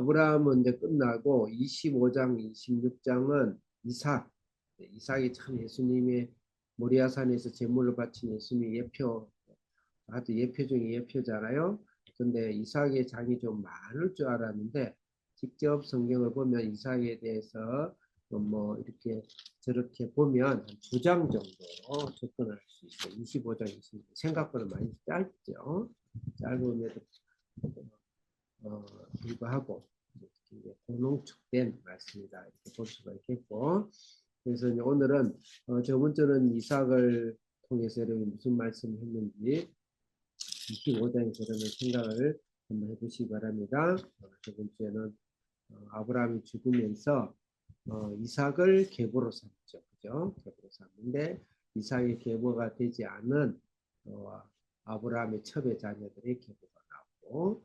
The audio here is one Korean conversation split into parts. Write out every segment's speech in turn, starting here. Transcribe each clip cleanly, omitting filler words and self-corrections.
아브라함은 이제 끝나고 25장, 26장은 이삭. 이삭이 참 예수님의 모리아산에서 제물을 바친 예수님의 예표, 아주 예표 중에 예표잖아요. 근데 이삭의 장이 좀 많을 줄 알았는데 직접 성경을 보면 이삭에 대해서 뭐 이렇게 저렇게 보면 한 2장 정도 접근할 수 있어요. 25장, 26장. 생각보다 많이 짧죠. 짧음에도 불구하고 고농축된 말씀이다 이렇게 볼 수가 있겠고, 그래서 이제 오늘은 저번 주는 이삭을 통해서 여러분이 무슨 말씀을 했는지 25장에서 여러분 생각을 한번 해보시기 바랍니다. 저번 주에는 아브라함이 죽으면서 이삭을 계보로 삼죠, 그죠? 계보로 삼는데 이삭의 계보가 되지 않은 아브라함의 첩의 자녀들의 계보가 나오고,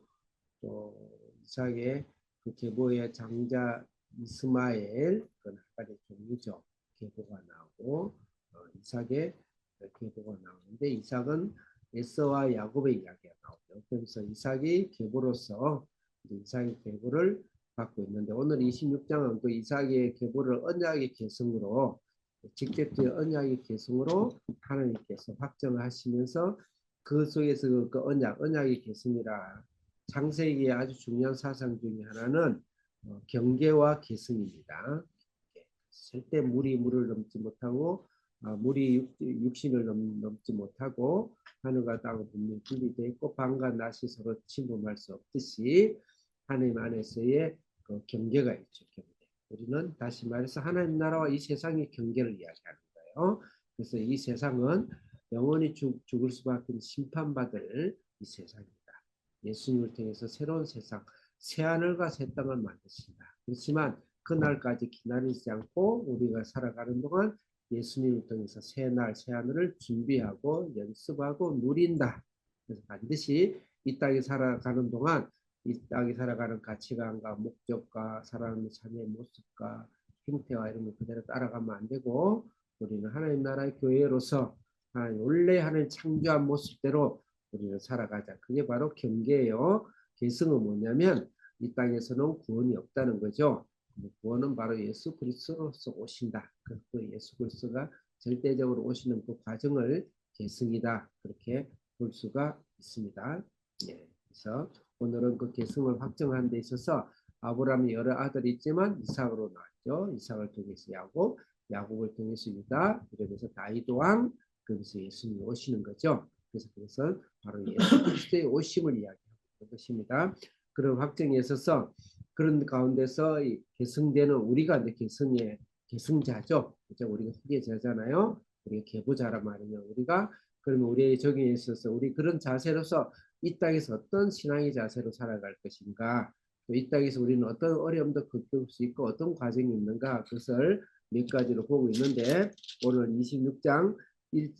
또 이삭의 그 계보의 장자 이스마엘, 그건 하나의 종류죠. 계보가 나오고 이삭의 계보가 나오는데 이삭은 에서와 야곱의 이야기가 나오죠. 그래서 이삭이 계보로서 이삭의 계보를 갖고 있는데 오늘 26장은 그 이삭의 계보를 언약의 계승으로 직접적인 언약의 계승으로 하나님께서 확정하시면서 그 속에서 그 언약의 계승이라 창세기의 아주 중요한 사상 중에 하나는 경계와 계승입니다. 절대 물이 물을 넘지 못하고 물이 육신을 넘지 못하고 하늘과 땅은 분명히 분리되어 있고 밤과 낮이 서로 침범할 수 없듯이 하나님 안에서의 그 경계가 있죠. 경계. 우리는 다시 말해서 하나님 나라와 이 세상의 경계를 이야기하는 거예요. 그래서 이 세상은 영원히 죽을 수밖에 없는 심판받을 이 세상입니다. 예수님을 통해서 새로운 세상, 새하늘과 새 땅을 만드신다. 그렇지만 그날까지 기다리지 않고 우리가 살아가는 동안 예수님을 통해서 새날, 새하늘을 준비하고 연습하고 누린다. 그래서 반드시 이 땅에 살아가는 동안 이 땅에 살아가는 가치관과 목적과 살아가는 삶의 모습과 형태와 이런 거 그대로 따라가면 안 되고, 우리는 하나님 나라의 교회로서 원래 하나님 창조한 모습대로 우리는 살아가자. 그게 바로 경계예요. 계승은 뭐냐면 이 땅에서는 구원이 없다는 거죠. 구원은 바로 예수 그리스도로서 오신다. 그 예수 그리스도가 절대적으로 오시는 그 과정을 계승이다. 그렇게 볼 수가 있습니다. 예, 그래서 오늘은 그 계승을 확정하는 데 있어서 아브라함이 여러 아들이 있지만 이삭으로 나왔죠. 이삭을 통해서 야곱, 야곱을 통해서 유다, 그래서 다윗 왕, 그래서 예수님이 오시는 거죠. 그래서 그것은 바로 예수 그리스도의 오심을 이야기하고 있는 것입니다. 그런 확정에 있어서 그런 가운데서 계승되는 우리가 이제 계승의 계승자죠. 그죠? 우리가 후계자잖아요. 우리가 계보자란 말이에요. 우리가 그러면 우리의 적용에 있어서 우리 그런 자세로서 이 땅에서 어떤 신앙의 자세로 살아갈 것인가, 또 이 땅에서 우리는 어떤 어려움도 극복할 수 있고 어떤 과정이 있는가, 그것을 몇 가지로 보고 있는데 오늘 26장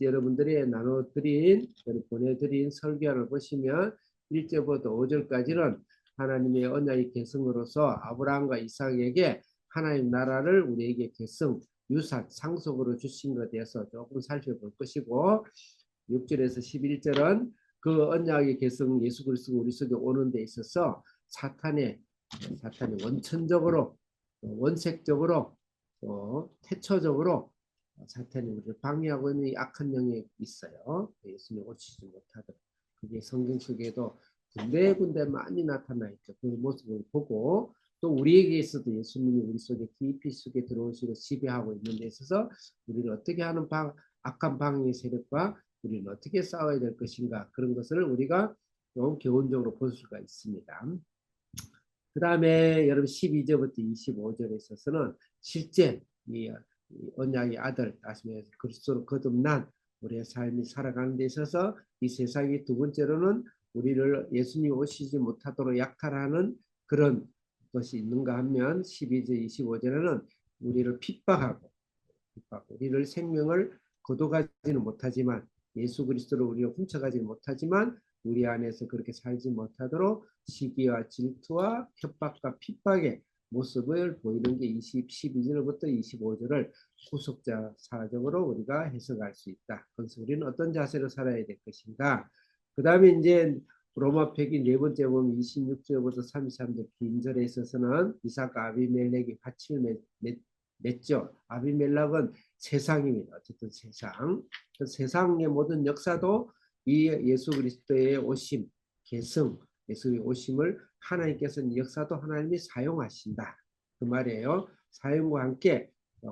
여러분들이 나눠드린, 보내드린 설교를 보시면 1절부터 5절까지는 하나님의 언약의 계승으로서 아브라함과 이삭에게 하나님 나라를 우리에게 계승, 유산, 상속으로 주신 것에 대해서 조금 살펴볼 것이고, 6절에서 11절은 그 언약의 계승 예수 그리스도가 우리 속에 오는 데 있어서 사탄이 원천적으로, 원색적으로, 태초적으로 사탄이 우리를 방해하고 있는 악한 영이 있어요. 예수님 오시지 못하도록. 그게 성경 속에도 군데군데 많이 나타나 있죠. 그 모습을 보고 또 우리에게 있어도 예수님이 우리 속에 깊이 속에 들어오시고 지배하고 있는 데 있어서 우리를 어떻게 하는 악한 방해의 세력과 우리는 어떻게 싸워야 될 것인가, 그런 것을 우리가 좀 교훈적으로 볼 수가 있습니다. 그 다음에 여러분 12절부터 25절에 있어서는 실제 이 언약의 아들, 다시 말해서 그리스도로 거듭난 우리의 삶이 살아가는 데 있어서 이 세상이 두 번째로는 우리를 예수님 오시지 못하도록 약탈하는 그런 것이 있는가 하면 12절 25절에는 우리를 핍박하고 우리를 생명을 거둬가지는 못하지만 예수 그리스도로 우리를 훔쳐가지는 못하지만 우리 안에서 그렇게 살지 못하도록 시기와 질투와 협박과 핍박의 모습을 보이는 게 12절부터 25절을 후속자 사적으로 우리가 해석할 수 있다. 그래서 우리는 어떤 자세로 살아야 될 것인가. 그 다음에 이제 로마 표기 네 번째 보면 26절부터 33절 긴 절에 있어서는 이삭과 아비멜렉이 화친을 맺죠. 아비멜렉은 세상입니다. 어쨌든 세상. 그 세상의 모든 역사도 이 예수 그리스도의 오심, 계승, 예수의 오심을 하나님께서는 역사도 하나님이 사용하신다. 그 말이에요. 사용과 함께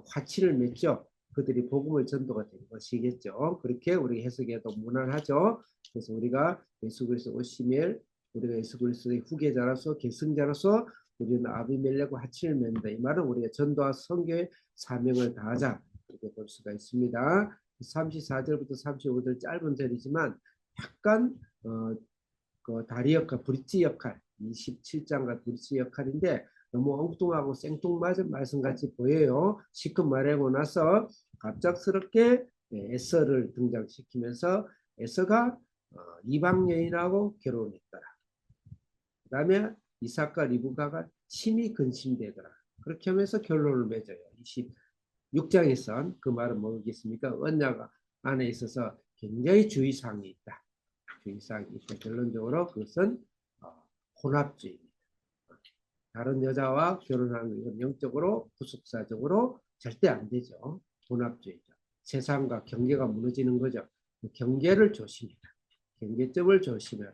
화친을 맺죠. 그들이 복음을 전도가 된 것이겠죠. 그렇게 우리 해석해도 무난하죠. 그래서 우리가 예수 그리스도 오심에 우리가 예수 그리스도의 후계자로서 계승자로서 우리는 아비멜렉과 화친을 맺는다. 이 말은 우리가 전도와 선교의 사명을 다하자 이렇게 볼 수가 있습니다. 34절부터 35절 짧은 절이지만 약간 그 다리 역할, 브릿지 역할, 27장과 브릿지 역할인데 너무 엉뚱하고 생뚱맞은 말씀같이 보여요. 시컷 말하고 나서 갑작스럽게 에서를 등장시키면서 에서가 이방 여인하고 결혼했더라. 그 다음에 이삭과 리브가가 심히 근심되더라. 그렇게 하면서 결론을 맺어요. 26장에선 그 말은 뭐겠습니까? 언약 안에 있어서 굉장히 주의사항이 있다. 주의사항이 있다. 결론적으로 그것은 혼합주의입니다. 다른 여자와 결혼하는 건 영적으로 구속사적으로 절대 안 되죠. 혼합주의죠. 세상과 경계가 무너지는 거죠. 경계를 조심해라. 경계점을 조심해라.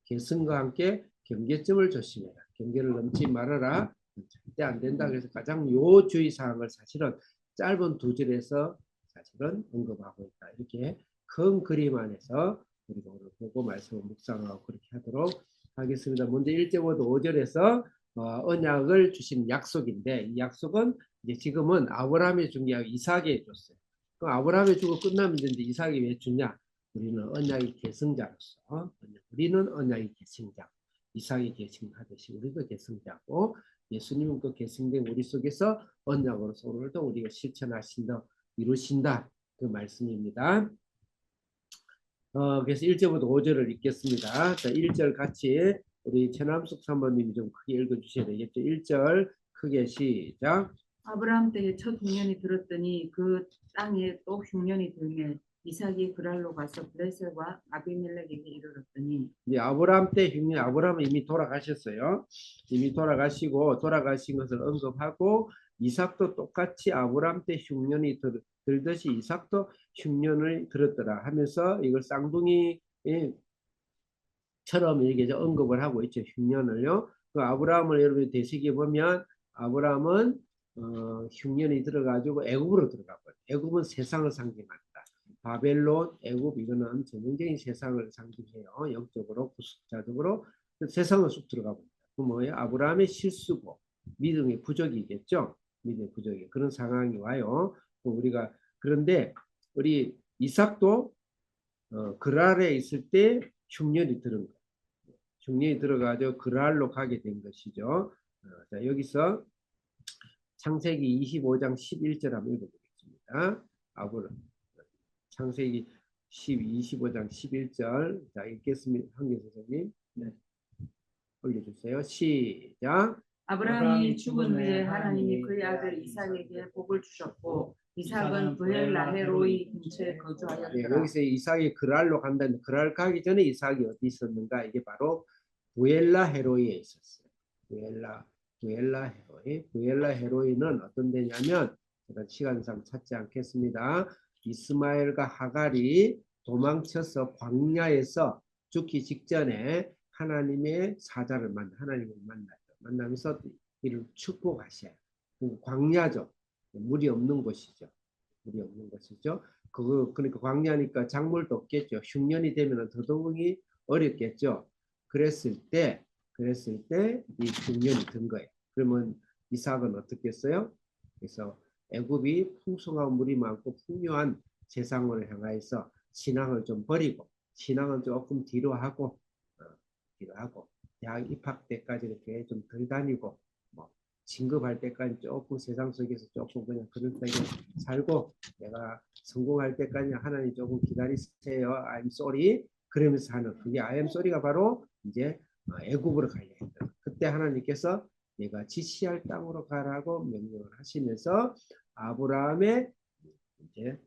계승과 함께 경계점을 조심해라. 경계를 넘지 말아라. 절대 안 된다. 그래서 가장 요주의 사항을 사실은 짧은 두 절에서 사실은 언급하고 있다. 이렇게 큰 그림 안에서 우리가 오늘 보고 말씀을 묵상하고 그렇게 하도록 하겠습니다. 먼저 1절부터 5절에서 언약을 주신 약속인데 이 약속은 이제 지금은 아브라함이 준 게 이삭에게 줬어요. 그럼 아브라함이 주고 끝나면 되는데 이삭이 왜 주냐? 우리는 언약의 계승자로서 우리는 언약의 계승자, 이삭이 계승하듯이 우리도 계승자고 예수님은 그 계승된 우리 속에서 언약으로서 오늘도 우리가 실천하신다, 이루신다 그 말씀입니다. 그래서 1절부터 5절을 읽겠습니다. 자, 1절 같이 우리 최남숙 사모님이 좀 크게 읽어주셔야 되겠죠. 1절 크게 시작. 아브라함 때에 첫 흉년이 들었더니 그 땅에 또 흉년이 들매 이삭이 그랄로 가서 블레셋과 아비멜렉에게 이르렀더니 이제 아브라함 때 흉년, 아브라함은 이미 돌아가셨어요. 이미 돌아가시고 돌아가신 것을 언급하고 이삭도 똑같이 아브라함 때 흉년이 들듯이 이삭도 흉년을 들었더라 하면서 이걸 쌍둥이처럼 이렇게 언급을 하고 있죠. 흉년을요. 그 아브라함을 여러분이 되새겨 보면 아브라함은 흉년이 들어가지고 애굽으로 들어가고 애굽은 세상을 상징한다. 바벨론, 애굽 이거는 전형적인 세상을 상징해요. 영적으로, 구속자적으로 세상을 쑥 들어가고 있다. 그 뭐예요? 아브라함의 실수고 믿음의 부족이겠죠. 믿음의 부족이 그런 상황이 와요. 우리가 그런데 우리 이삭도 그랄에 있을 때 흉년이 들은 거예요. 흉년이 들어가지고 그랄로 가게 된 것이죠. 자, 여기서 창세기 25장 11절 한번 읽어보겠습니다. 창세기 25장 11절. 자, 읽겠습니다. 한계 선생님. 네. 올려주세요. 시작. 아브라함이 죽은 후에 하나님이 그의 아들 이삭에게 복을 주셨고 이삭은 브엘라헤로이 근처에 거주하였더라. 네, 여기서 이삭이 그랄로 간다는 그랄 가기 전에 이삭이 어디 있었는가? 이게 바로 브엘라헤로이에 있었어요. 브엘라헤로이. 브엘라헤로이는 어떤 데냐면 제가 시간상 찾지 않겠습니다. 이스마엘과 하갈이 도망쳐서 광야에서 죽기 직전에 하나님의 사자를 하나님을 만나죠. 만나면서 이를 축복하셔요. 광야죠. 물이 없는 곳이죠. 물이 없는 곳이죠. 그러니까 광야니까 작물도 없겠죠. 흉년이 되면 더더욱이 어렵겠죠. 그랬을 때 이 흉년이 든 거예요. 그러면 이삭은 어떻게 했어요? 그래서 애굽이 풍성하고 물이 많고 풍요한 세상을 향하여서 신앙을 좀 버리고 신앙은 조금 뒤로 하고 대학 입학 때까지 이렇게 좀 덜 다니고 뭐 진급할 때까지 조금 세상 속에서 조금 그냥 그럴싸하게 살고 내가 성공할 때까지 하나님 조금 기다리세요. I'm sorry. 그러면서 하는 그게 I am sorry가 바로 이제 애굽으로 가야 했다. 그때 하나님께서 내가 지시할 땅으로 가라고 명령을 하시면서 아브라함의 이제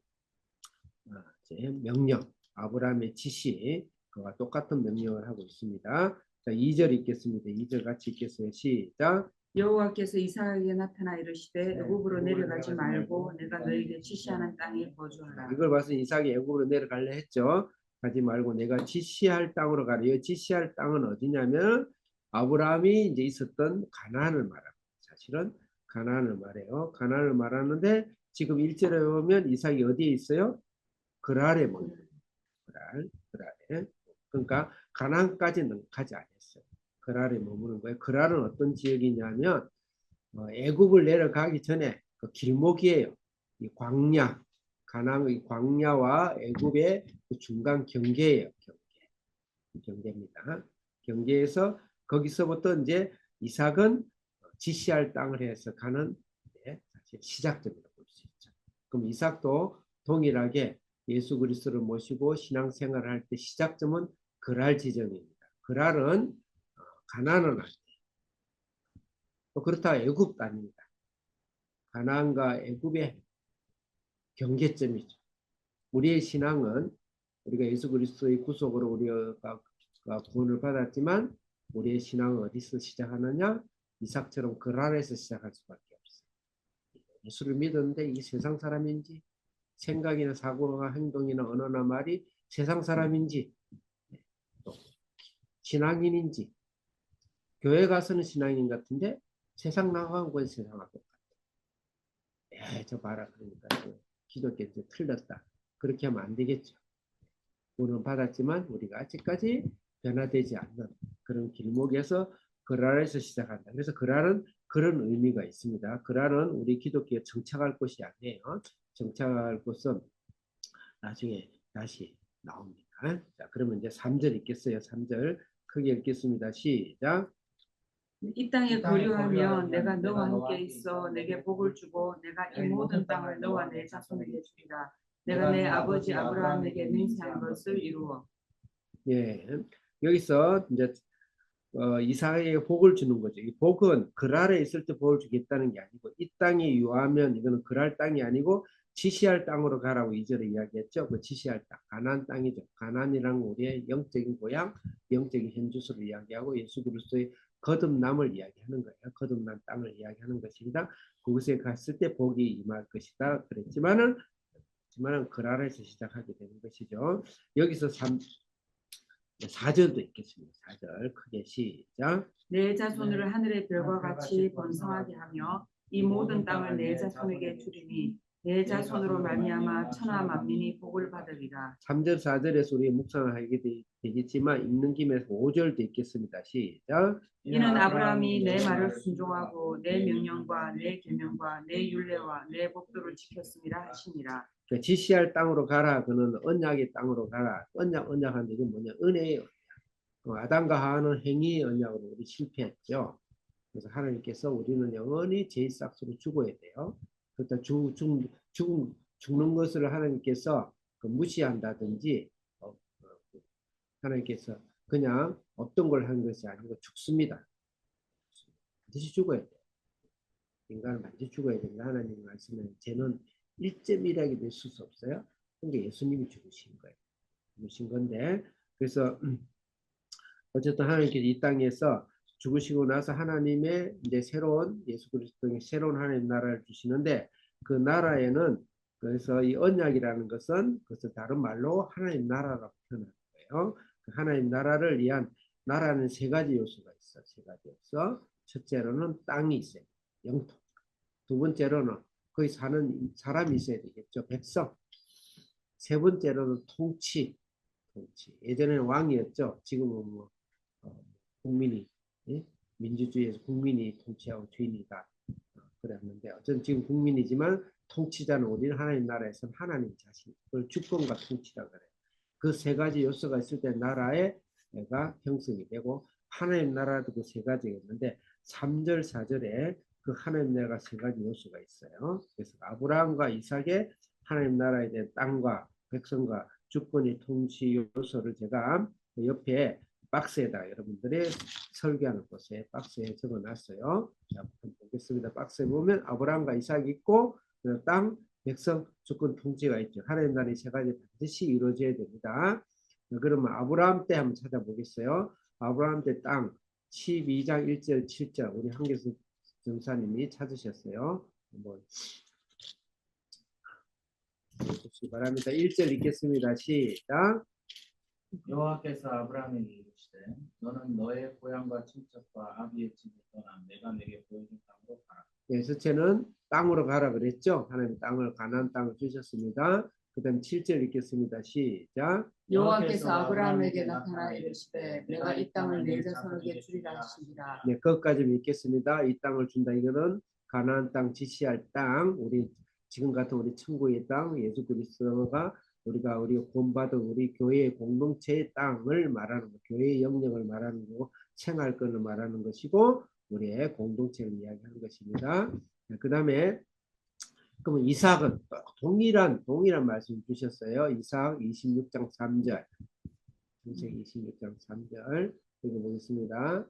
명령, 아브라함의 지시 그와 똑같은 명령을 하고 있습니다. 자, 2절 읽겠습니다. 2절 같이 읽겠어요. 시작. 여호와께서 이삭에게 나타나 이르시되 애굽으로 내려가지 말고 내가 너에게 지시하는 땅에 거주하라. 이걸 봐서 이삭이 애굽으로 내려갈래 했죠. 가지 말고 내가 지시할 땅으로 가래요. 지시할 땅은 어디냐면 아브라함이 이제 있었던 가나안을 말합니다. 사실은 가나안을 말해요. 가나안을 말하는데 지금 1절에 보면 이삭이 어디에 있어요? 그랄에 머물러. 그랄에. 그러니까 가나안까지는 가지 않았어요. 그랄에 머무는 거예요. 그랄은 어떤 지역이냐면 애굽을 내려가기 전에 그 길목이에요. 이 광야, 가나안의 광야와 애굽의 그 중간 경계예요. 경계입니다. 경계에서 거기서부터 이제 이삭은 지시할 땅을 해서 가는 사실 시작점이라고 볼 수 있죠. 그럼 이삭도 동일하게 예수 그리스도를 모시고 신앙생활을 할 때 시작점은 그랄 지점입니다. 그랄은 가나안은 아니에요. 또 그렇다고 애굽도 아닙니다. 가나안과 애굽의 경계점이죠. 우리의 신앙은 우리가 예수 그리스도의 구속으로 우리가 구원을 받았지만 우리의 신앙은 어디서 시작하느냐? 이삭처럼 그랄에서 시작할 수밖에 없어요. 예수를 믿었는데 이 세상 사람인지 생각이나 사고나 행동이나 언어나 말이 세상 사람인지 또 신앙인인지 교회 가서는 신앙인 같은데 세상 나가는 건 세상하고 똑같아. 저 봐라. 그러니까 기독교에서 틀렸다. 그렇게 하면 안 되겠죠. 구원은 받았지만 우리가 아직까지 변화되지 않는 그런 길목에서 그랄에서 시작한다. 그래서 그랄은 그런 의미가 있습니다. 그랄은 우리 기독교에 정착할 곳이 아니에요. 정착할 곳은 나중에 다시 나옵니다. 자, 그러면 이제 3절 읽겠어요. 3절 크게 읽겠습니다. 시작. 이 땅에 거류하면 내가 너와 함께 있어 내게 복을 주고 내가 이 모든 땅을 너와 내 자손에게 주리라. 내가 내 아버지 아브라함에게 맹세한 것을 이루어. 예, 여기서 이제 이삭에게 복을 주는 거죠. 이 복은 그랄에 있을 때 복을 주겠다는 게 아니고 이 땅에 유하면 이거는 그랄 땅이 아니고 지시할 땅으로 가라고 2절에 이야기했죠. 그 지시할 땅, 가나안 땅이죠. 가나안이란 우리의 영적인 고향, 영적인 현주소를 이야기하고 예수 그리스도의 거듭남을 이야기하는 거예요. 거듭난 땅을 이야기하는 것입니다. 그곳에 갔을 때 복이 임할 것이다. 그랬지만은 그랄에서 시작하게 되는 것이죠. 여기서 4절도 있겠습니다. 4절 크게 시작. 내 자손을 하늘의 별과 같이 번성하게 하며 이 모든 땅을 내 자손에게 주리니 내 자손으로 말미암아 천하 만민이 복을 받으리라. 3절 4절에서 우리 묵상을 하게 되겠지만 읽는 김에 5절도 있겠습니다. 시작. 이는 아브라함이 내 말을 순종하고 내 명령과 내 계명과 내 율례와 내 법도를 지켰음이라 하시니라. 그러니까 지시할 땅으로 가라. 그는 언약의 땅으로 가라. 언약한데 이건 뭐냐? 은혜예요. 아담과 하와는 행위 언약으로 우리 실패했죠. 그래서 하나님께서 우리는 영원히 죄의 싹으로 죽어야 돼요. 그러니까 죽는 것을 하나님께서 무시한다든지 하나님께서 그냥 없던 걸 한 것이 아니고 죽습니다. 반드시 죽어야 돼요. 인간은 반드시 죽어야 됩니다. 하나님 말씀은 죄는 1.1하게 될 수 없어요. 근데 예수님이 죽으신 거예요. 죽으신 건데 그래서 어쨌든 하나님께서 이 땅에서 죽으시고 나서 하나님의 이제 새로운 예수 그리스도의 새로운 하나님 나라를 주시는데 그 나라에는 그래서 이 언약이라는 것은 그것을 다른 말로 하나님 나라라고 표현하는 거예요. 그 하나님 나라를 위한 나라는 세 가지 요소가 있어. 세 가지 요소. 첫째로는 땅이 있어요. 영토. 두 번째로는 거기 사는 사람이 있어야 되겠죠. 백성. 세 번째로는 통치. 예전에는 왕이었죠. 지금은 뭐 국민이 민주주의에서 국민이 통치하고 주인이다 그랬는데 어쨌든 지금 국민이지만 통치자는 우리는 하나님 나라에서는 하나님 자신 그걸 주권과 통치라 그래요. 그 세 가지 요소가 있을 때 나라에 내가 형성이 되고 하나님 나라도 그 세 가지가 있는데 3절 4절에 그 하나님 나라가 세 가지 요소가 있어요. 그래서 아브라함과 이삭의 하나님 나라에 대한 땅과 백성과 주권의 통치 요소를 제가 옆에 박스에다 여러분들이 설계하는 곳에 박스에 적어놨어요. 자, 보겠습니다. 박스에 보면 아브라함과 이삭이 있고 땅, 백성, 주권, 통치가 있죠. 하나님 나라의 세 가지 반드시 이루어져야 됩니다. 그러면 아브라함 때 한번 찾아보겠어요. 아브라함 때 땅 12장 1절 7절 우리 한계수 전사님이 찾으셨어요. 한번 보시기 바랍니다. 1절 읽겠습니다. 시작. 여호와께서 아브라함에게 이르시되 너는 너의 고향과 친척과 아비의 집을 떠나 내가 내게 보여준 땅으로 가라. 네, 첫째는 땅으로 가라 그랬죠. 하나님 땅을 가나안 땅을 주셨습니다. 그다음 7절 읽겠습니다. 시작. 여호와께서 아브라함에게 나타나 이르시되 내가 이 땅을 내 자손에게 주리라 하시니라. 네, 거기까지 읽겠습니다. 이 땅을 준다. 이거는 가나안 땅 지시할 땅, 우리 지금 같은 우리 천국의 땅, 예수 그리스도가 우리가 구원받은 우리 교회의 공동체의 땅을 말하는 거, 교회의 영역을 말하는 거고, 생활 권을 말하는 것이고, 우리의 공동체를 이야기하는 것입니다. 그 다음에 그러면 이삭은 동일한 말씀 주셨어요. 이삭 26장 3절. 창세기 26장 3절 읽어보겠습니다.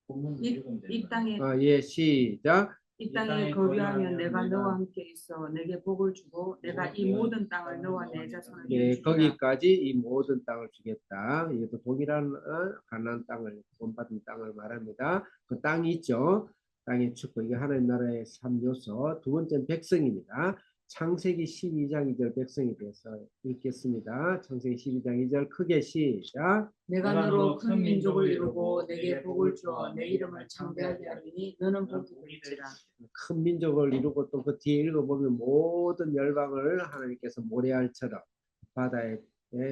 본문 이 읽으면 이 되나요? 땅에 예, 시작. 이 땅에 거류하면 내가 너와 함께 있어 내게 복을 주고 내가 이 모든 땅을 너와 내 자손에게 예, 주리라. 거기까지 이 모든 땅을 주겠다. 이것도 동일한 가나안 땅을 본받은 땅을 말합니다. 그 땅이 있죠. 땅의 축복. 이게 하나님 나라의 3요소. 두 번째는 백성입니다. 창세기 12장 2절 백성에 대해서 읽겠습니다. 창세기 12장 2절 크게 시작. 내가 너로 큰 민족을 이루고 내게 복을 주어 내 이름을 창대하게 하리니 너는 복이 될지라. 큰 민족을 이루고 또 그 뒤에 읽어보면 모든 열방을 하나님께서 모래알처럼 바다의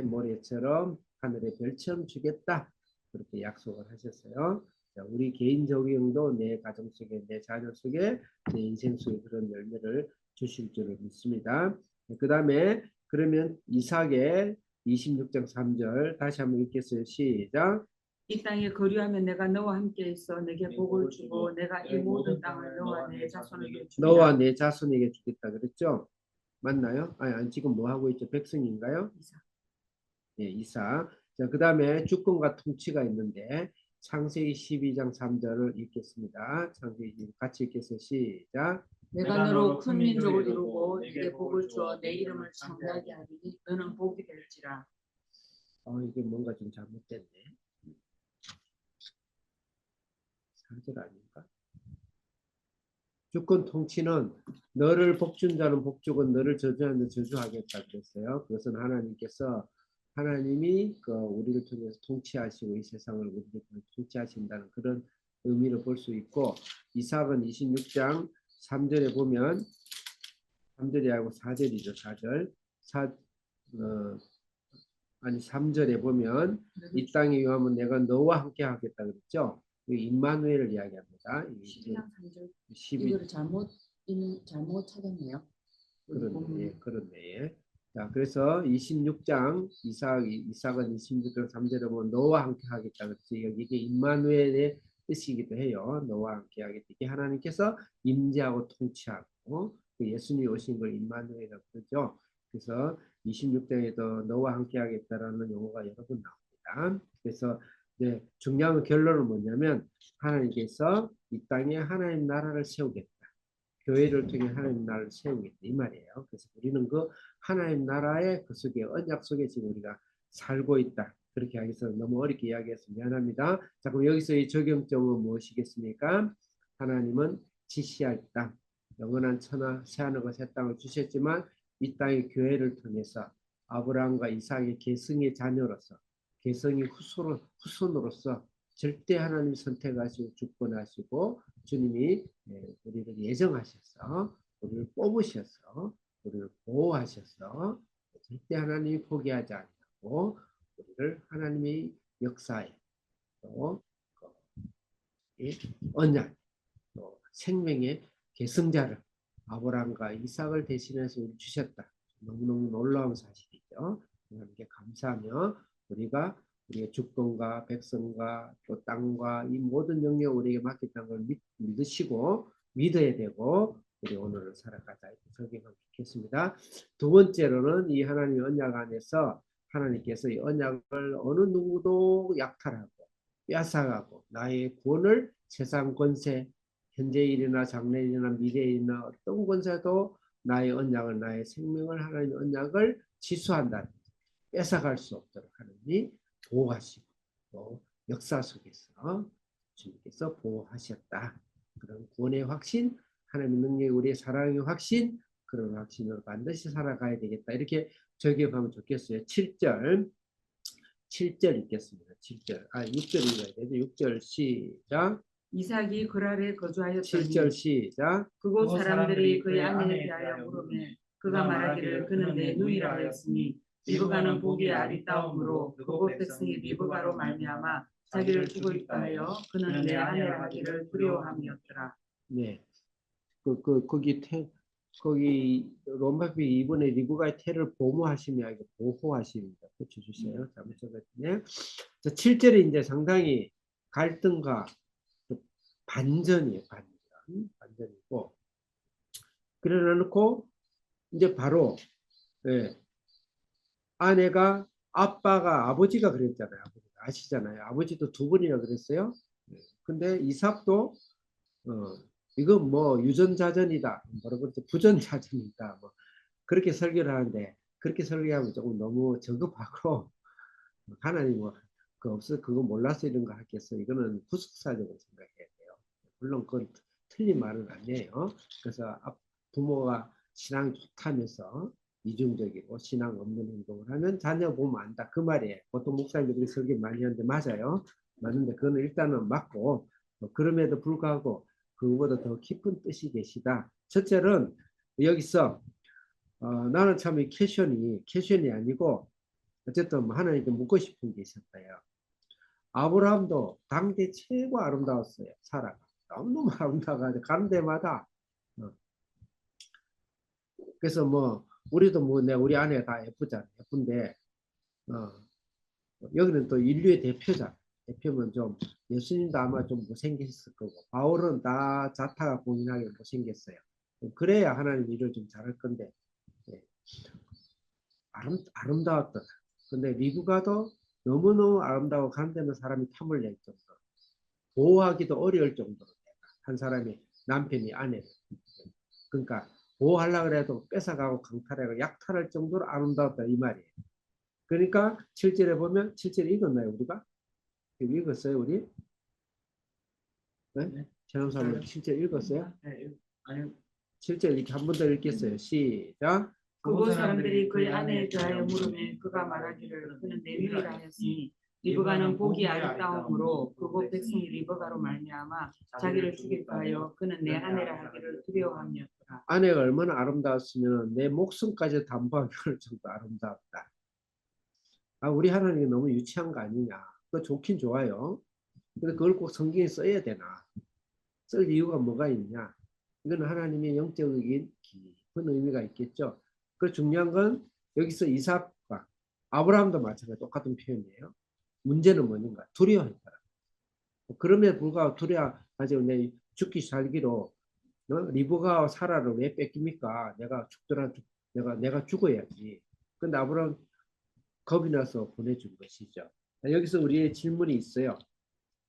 모래처럼 하늘의 별처럼 주겠다. 그렇게 약속을 하셨어요. 자, 우리 개인 적용도 내 가정 속에, 내 자녀 속에, 내 인생 속에 그런 열매를 주실 줄을 믿습니다. 그 다음에 그러면 이삭의 26장 3절 다시 한번 읽겠어요. 시작. 이 땅에 거류하면 내가 너와 함께 있어 내게 복을 주고 내가 이 모든 땅을 너와 내 자손에게 주리라. 너와 내 자손에게 주겠다 그랬죠? 맞나요? 아니, 지금 뭐 하고 있죠? 백성인가요? 이삭. 예, 이삭. 자, 그 다음에 주권과 통치가 있는데 창세기 12장 3절을 읽겠습니다. 창세기 같이 읽겠어요. 시작. 내가 너로 큰 민족을 이루고 내게 복을 주어 내 이름을 창대하게 하리니 너는 복이 될지라. 이게 뭔가 좀 잘못됐네. 4절 아닌가? 주권 통치는 너를 복준 자는 복주고 너를 저주하는 자는 저주하겠다 그랬어요. 그것은 하나님이 우리를 통해서 통치하시고 이 세상을 우리를 통해서 통치하신다는 그런 의미를 볼 수 있고, 이삭은 26장 3절에 보면 3절이 아니고 4절이죠. 4절. 3절에 보면 이 땅에 유하면 내가 너와 함께 하겠다 그랬죠. 임마누엘을 이야기합니다. 12장 3절 12. 이거를 잘못 찾았네요. 그렇네. 그렇네. 자, 그래서 26장 이삭은 26장 3절에 보면 너와 함께 하겠다 그랬죠. 이게 임마누엘의 뜻이기도 해요. 너와 함께 하겠다. 이게 하나님께서 임재하고 통치하고 예수님이 오신 걸 임마누엘이라고 그러죠. 그래서 26장에도 너와 함께 하겠다라는 용어가 여러 번 나옵니다. 그래서 중요한 결론은 뭐냐면 하나님께서 이 땅에 하나님 나라를 세우겠다. 교회를 통해 하나님 나라를 세우겠다 이 말이에요. 그래서 우리는 그 하나님 나라의 그 속에 언약 속에 지금 우리가 살고 있다. 그렇게 하기서 너무 어렵게 이야기해서 미안합니다. 자, 그럼 여기서 이 적용점은 무엇이겠습니까? 하나님은 지시할 땅, 영원한 천하 새하늘과 새 땅을 주셨지만 이 땅의 교회를 통해서 아브라함과 이삭의 계승의 자녀로서 계승의 후손으로서 절대 하나님 선택하시고 주권하시고 주님이 우리를 예정하셔서 우리를 뽑으셔서 우리를 보호하셔서 절대 하나님이 포기하지 않고 우리를 하나님의 역사에 또 언약 또 생명의 계승자를 아브라함과 이삭을 대신해서 우리 주셨다. 너무너무 놀라운 사실이죠. 하나님께 감사하며 우리가 우리의 주권과 백성과 또 땅과 이 모든 영역 우리에게 맡겼다는 걸 믿으시고 믿어야 되고 우리 오늘을 살아가자 이렇게 적용하면 좋겠습니다. 두 번째로는 이 하나님의 언약 안에서 하나님께서 이 언약을 어느 누구도 약탈하고 빼앗아가고 나의 구원을 세상 권세 현재 일이나 장래 일이나 미래 일이나 어떤 권세도 나의 언약을 나의 생명을 하나님의 언약을 취소한다. 뺏어갈 수 없도록 하느니 보호하시고 또 역사 속에서 주님께서 보호하셨다. 그런 구원의 확신, 하나님의 능력, 우리의 사랑의 확신, 그런 확신으로 반드시 살아가야 되겠다. 이렇게 적용하면 좋겠어요. 7절 읽겠습니다. 7절. 6절 읽어야 되죠. 6절 시작. 이삭이 그랄에 거주하였더니 7절 시작. 그곳 사람들이 그의 아내에 대하여 물으매 그가 말하기를 그는 내 누이라 하였으니 리브가는 보기에 아리따움으로 그곳 백성이 리브가로 말미암아 자기를 죽을까 하여 그는 내 아내라 하기를 두려워함이었더라. 네. 거기 롬마비 이번에 리브가의 태를 보호하심이 아니고 보호하심입니다. 붙여주세요. 잘못 적었네. 7절에 이제 상당히 갈등과 반전이에요. 반전이고. 그래 놓고 이제 바로 아내가 아버지가 그랬잖아요. 아시잖아요. 아버지도 두 번이나 그랬어요. 근데 이삭도 이건 뭐 유전자전이다, 뭐라 그러지, 부전자전이다, 뭐 그렇게 설교를 하는데 그렇게 설교하면 조금 너무 저급하고 하나님 뭐 그거 몰라서 이런 거 하겠어. 이거는 구속사적으로 생각해야 돼요. 물론 그건 틀린 말은 아니에요. 그래서 부모가 신앙 좋다면서 이중적이고 신앙 없는 행동을 하면 자녀 보면 안다, 그 말이에요. 보통 목사님들이 설교 많이 하는데 맞아요. 맞는데 그거는 일단은 맞고, 그럼에도 불구하고 그거보다 더 깊은 뜻이 계시다. 첫째는 여기서 나는 참 이 캐션이 아니고 어쨌든 하나님께 묻고 싶은 게 있었어요. 아브라함도 당대 최고 아름다웠어요. 사라가 너무너무 아름다워가지고 가는 데마다 그래서 뭐 우리도 뭐 우리 아내가 다 예쁘잖아. 예쁜데 여기는 또 인류의 대표잖아. 대표면 좀 예수님도 아마 좀 못생겼을 거고 바울은 다 자타가 공인하게 못생겼어요. 그래야 하나님 일을 좀 잘할 건데 아름다웠던. 근데 리브가도 너무너무 아름다워 가는 데면 사람이 탐을 낼 정도로 보호하기도 어려울 정도로 한 사람이 남편이 아내를 그러니까 보호하려고 해도 뺏어가고 강탈하고 약탈할 정도로 아름다웠다 이 말이에요. 그러니까 7절에 보면 7절 읽었나요 우리가? 읽었어요 우리? 네? 최영사님 7절 읽었어요? 네, 아니요. 7절 이렇게 한 번 더 읽겠어요. 시작. 그곳 사람들이 그의 아내에 대하여 물으매 그가 말하기를 그는 내 누이라 하였으니 리브가는 보기 아리따움으로 그곳 백성이 리브가로 말미암아 자기를 죽일까 하여 그는 내 아내라 하기를 두려워함이었더라. 아내가 얼마나 아름다웠으면 내 목숨까지 담보하기 할 정도 아름다웠다. 우리 하나님이 너무 유치한 거 아니냐. 그거 좋긴 좋아요. 근데 그걸 꼭 성경에 써야 되나. 쓸 이유가 뭐가 있냐. 이건 하나님의 영적인 깊은 의미가 있겠죠. 그 중요한 건 여기서 이삭과 아브라함도 마찬가지 똑같은 표현이에요. 문제는 뭐는가? 두려워했다. 그럼에도 불구하고 두려워가지고 내 죽기 살기로 리브가와 사라를 왜 뺏깁니까? 내가 죽더라도 내가 죽어야지. 근데 아브라함 겁이 나서 보내준 것이죠. 여기서 우리의 질문이 있어요.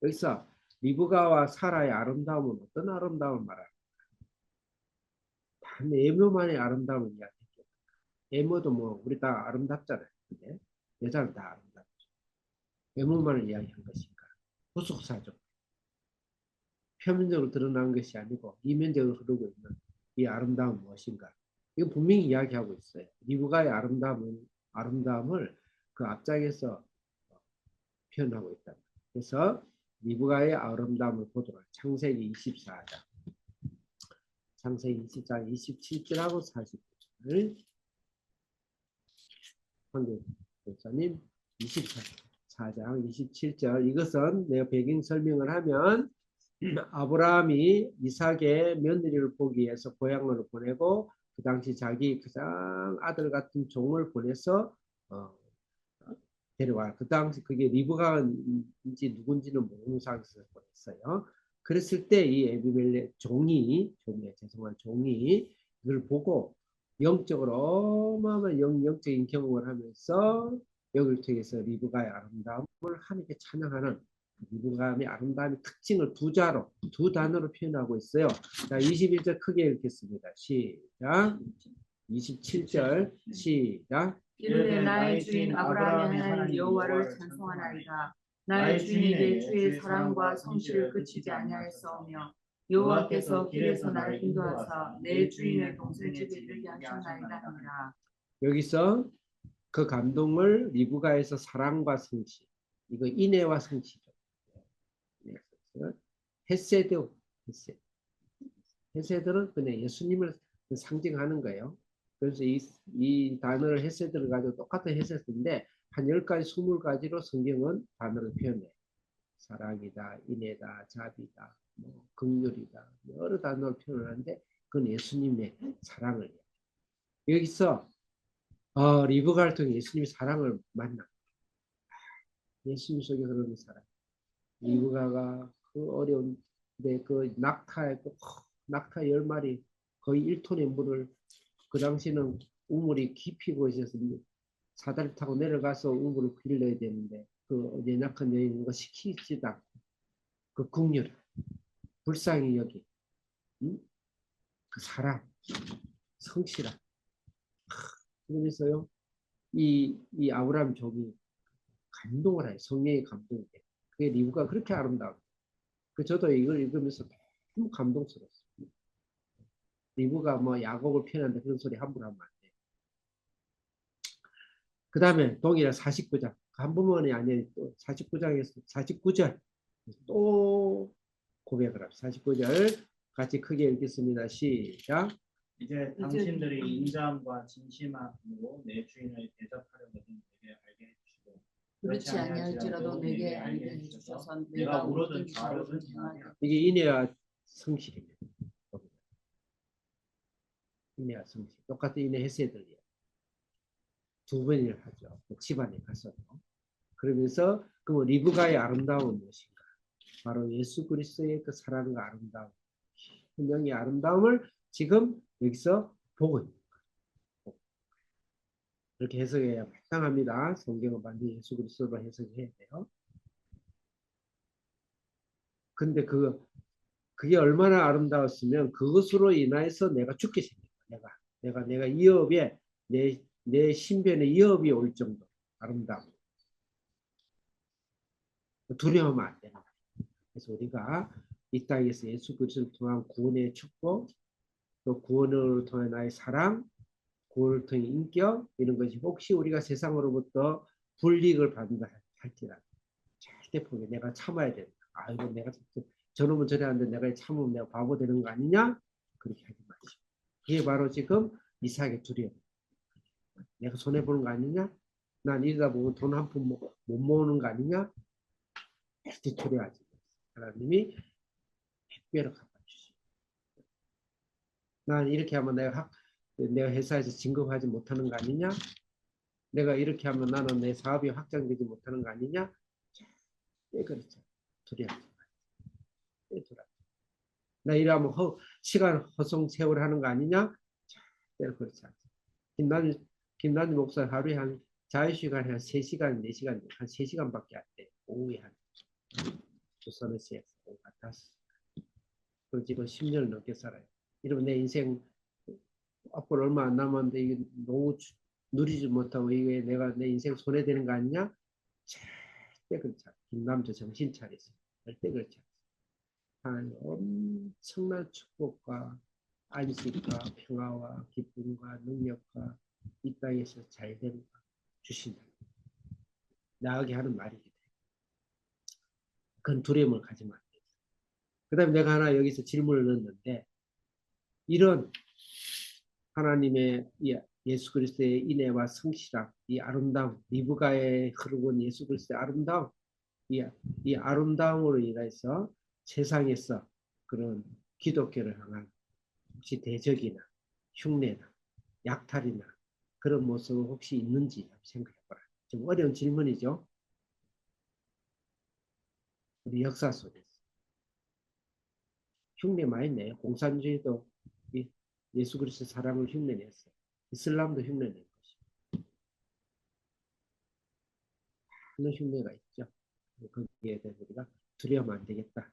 여기서 리브가와 사라의 아름다움은 어떤 아름다움을 말합니까? 단 외모만의 아름다움을 이야기해요. 외모도 뭐 우리 다 아름답잖아요. 근데 여자는 다 아름답죠. 외모만을 이야기한 것인가? 후속사적. 표면적으로 드러난 것이 아니고 이면적으로 흐르고 있는 이 아름다움은 무엇인가? 이거 분명히 이야기하고 있어요. 리브가의 아름다움을 그 앞장에서 표현하고 있다. 그래서 리브가의 아름다움을 보도록 창세기 24장. 창세기 24장 27절하고 40절. 황교 목사님 24장 27절. 이것은 내가 배경 설명을 하면 아브라함이 이삭의 며느리를 보기 위해서 고향으로 보내고 그 당시 자기 가장 아들 같은 종을 보내서 데려와. 그 당시 그게 리브가인지 누군지는 모르는 상황에서 보냈어요. 그랬을 때 이 에비멜렉 종이 이걸 보고 영적으로 어마어마한 영적인 경험을 하면서 여기를 통해서 리브가의 아름다움을 하나님께 찬양하는 리브가의 아름다움의 특징을 두 단어로 표현하고 있어요. 자, 21절 크게 읽겠습니다. 시작. 27절 시작. 이르되 나의 주인 아브라함의 하나님 여호와를 찬송하나이다. 나의 주인에게 주의 사랑과 성실을 그치지 아니하였사오며 여호와께서 길에서 나를 인도하사 내 주인의 동생 집에 이르게 하셨나이다 하니라. 여기서 그 감동을 리브가에서 사랑과 성실, 이거 인애와 성실이죠. 헤세드, 헤세드. 헤세드는 그냥 예수님을 상징하는 거예요. 그래서 이 단어를 헤세드를 가지고 똑같은 헤세드인데 한 10가지, 20가지로 성경은 단어를 표현해요. 사랑이다, 인애다, 자비다, 뭐 긍휼이다, 여러 단어를 표현하는데 그건 예수님의 사랑을 해요. 여기서 리브가를 통해 예수님의 사랑을 만나. 예수님 속에 흐르는 사랑. 리브가가 그 어려운데 그 낙타 10마리 거의 1톤의 물을 그 당시는 우물이 깊이 곳에서 사다리 타고 내려가서 우물을 길러야 되는데 그 연약한 여인과 시키지도 않고 그 긍휼, 불쌍히 여기 그 사랑, 성실함. 그러면서요 이 아브라함 족이 감동을 해요. 성령의 감동이 돼. 그게 리브가 그렇게 아름다워. 저도 이걸 읽으면서 너무 감동스러웠어요. 리브가 뭐 야곱을 표현한다 그런 소리 함부로 하면 안 돼. 그 다음에 동일한 49장. 한 부분이 아니라 또 49장에서 49절 또 고백을 합니다. 49절 같이 크게 읽겠습니다. 시작. 이제 당신들이 인자함과 진심함으로 내 주인을 대접하려거든 내게 알게 해주시고 그렇지 아니할지라도 내게 알게 해주셔서 내가 물어든 좌로든 행하리라. 이게 인애와 성실입니다. 인애와 성실. 똑같은 인애 헤세드예요. 두 번을 하죠. 집안에 가서도. 그러면서 그 리브가의 아름다움은 무엇인가? 바로 예수 그리스도의 그 사랑과 아름다움, 분명히 아름다움을 지금 여기서 보고 있는 거예요. 그렇게 해석해야 마땅합니다. 성경은 반드시 예수 그리스도로 해석해야 돼요. 근데 그게 얼마나 아름다웠으면 그것으로 인해서 내가 죽게 생겼다. 내가 이업에 내 신변에 이업이 올 정도 아름다움. 두려워하면 안 되는 거예요. 그래서 우리가 이 땅에서 예수 그리스도를 통한 구원의 축복, 또 구원을 통한 나의 사랑, 구원을 통한 인격 이런 것이 혹시 우리가 세상으로부터 불이익을 받는다 할지라도 절대 포기. 내가 참아야 된다. 아이고 내가 저놈은 저래 하는데 내가 참으면 내가 바보 되는 거 아니냐? 그렇게 하지 마시고. 그게 바로 지금 이삭의 두려움. 내가 손해보는 거 아니냐? 난 이러다 보면 돈 한 푼 못 모으는 거 아니냐? 절대 두려워하지 마세요. 하나님이 100배로 갚아주시고. 난 이렇게 하면 내가 회사에서 진급하지 못하는 거 아니냐? 내가 이렇게 하면 나는 내 사업이 확장되지 못하는 거 아니냐? 그렇죠. 두려워하지 마세요. 나 이러면 시간 허송 세월 하는 거 아니냐? 절대로 그렇지 않습니다. 김남주 목사 하루에 한 자유시간에 한 3시간, 4시간, 한 3시간밖에 안 돼. 오후에 한 두서너 시에서 오후 5시. 그리고 지금 10년을 넘게 살아요. 이러면 내 인생 앞으로 얼마 안 남았는데 이게 너무 누리지 못하고 이게 내가 내 인생 손해되는 거 아니냐? 절대 그렇지 않아요. 김남주 정신 차리세요. 절대 그렇지 않아요. 엄청난 축복과 안식과 평화와 기쁨과 능력과 이 땅에서 잘됨과 주신다. 나에게 하는 말이기 때문에. 그건 두려움을 가지면 안 돼요. 그 다음에 내가 하나 여기서 질문을 넣었는데 이런 하나님의 예수 그리스도의 인애와 성실함, 이 아름다움, 리브가에 흐르고 예수 그리스도의 아름다움, 이 아름다움으로 인해서 세상에서 그런 기독교를 향한 혹시 대적이나 흉내나 약탈이나 그런 모습은 혹시 있는지 생각해봐라. 좀 어려운 질문이죠. 우리 역사 속에서. 흉내 많이 내요. 공산주의도 예수 그리스도 사랑을 흉내냈어요. 이슬람도 흉내낸 것이. 많은 흉내가 있죠. 거기에 대해서 우리가 두려우면 안 되겠다.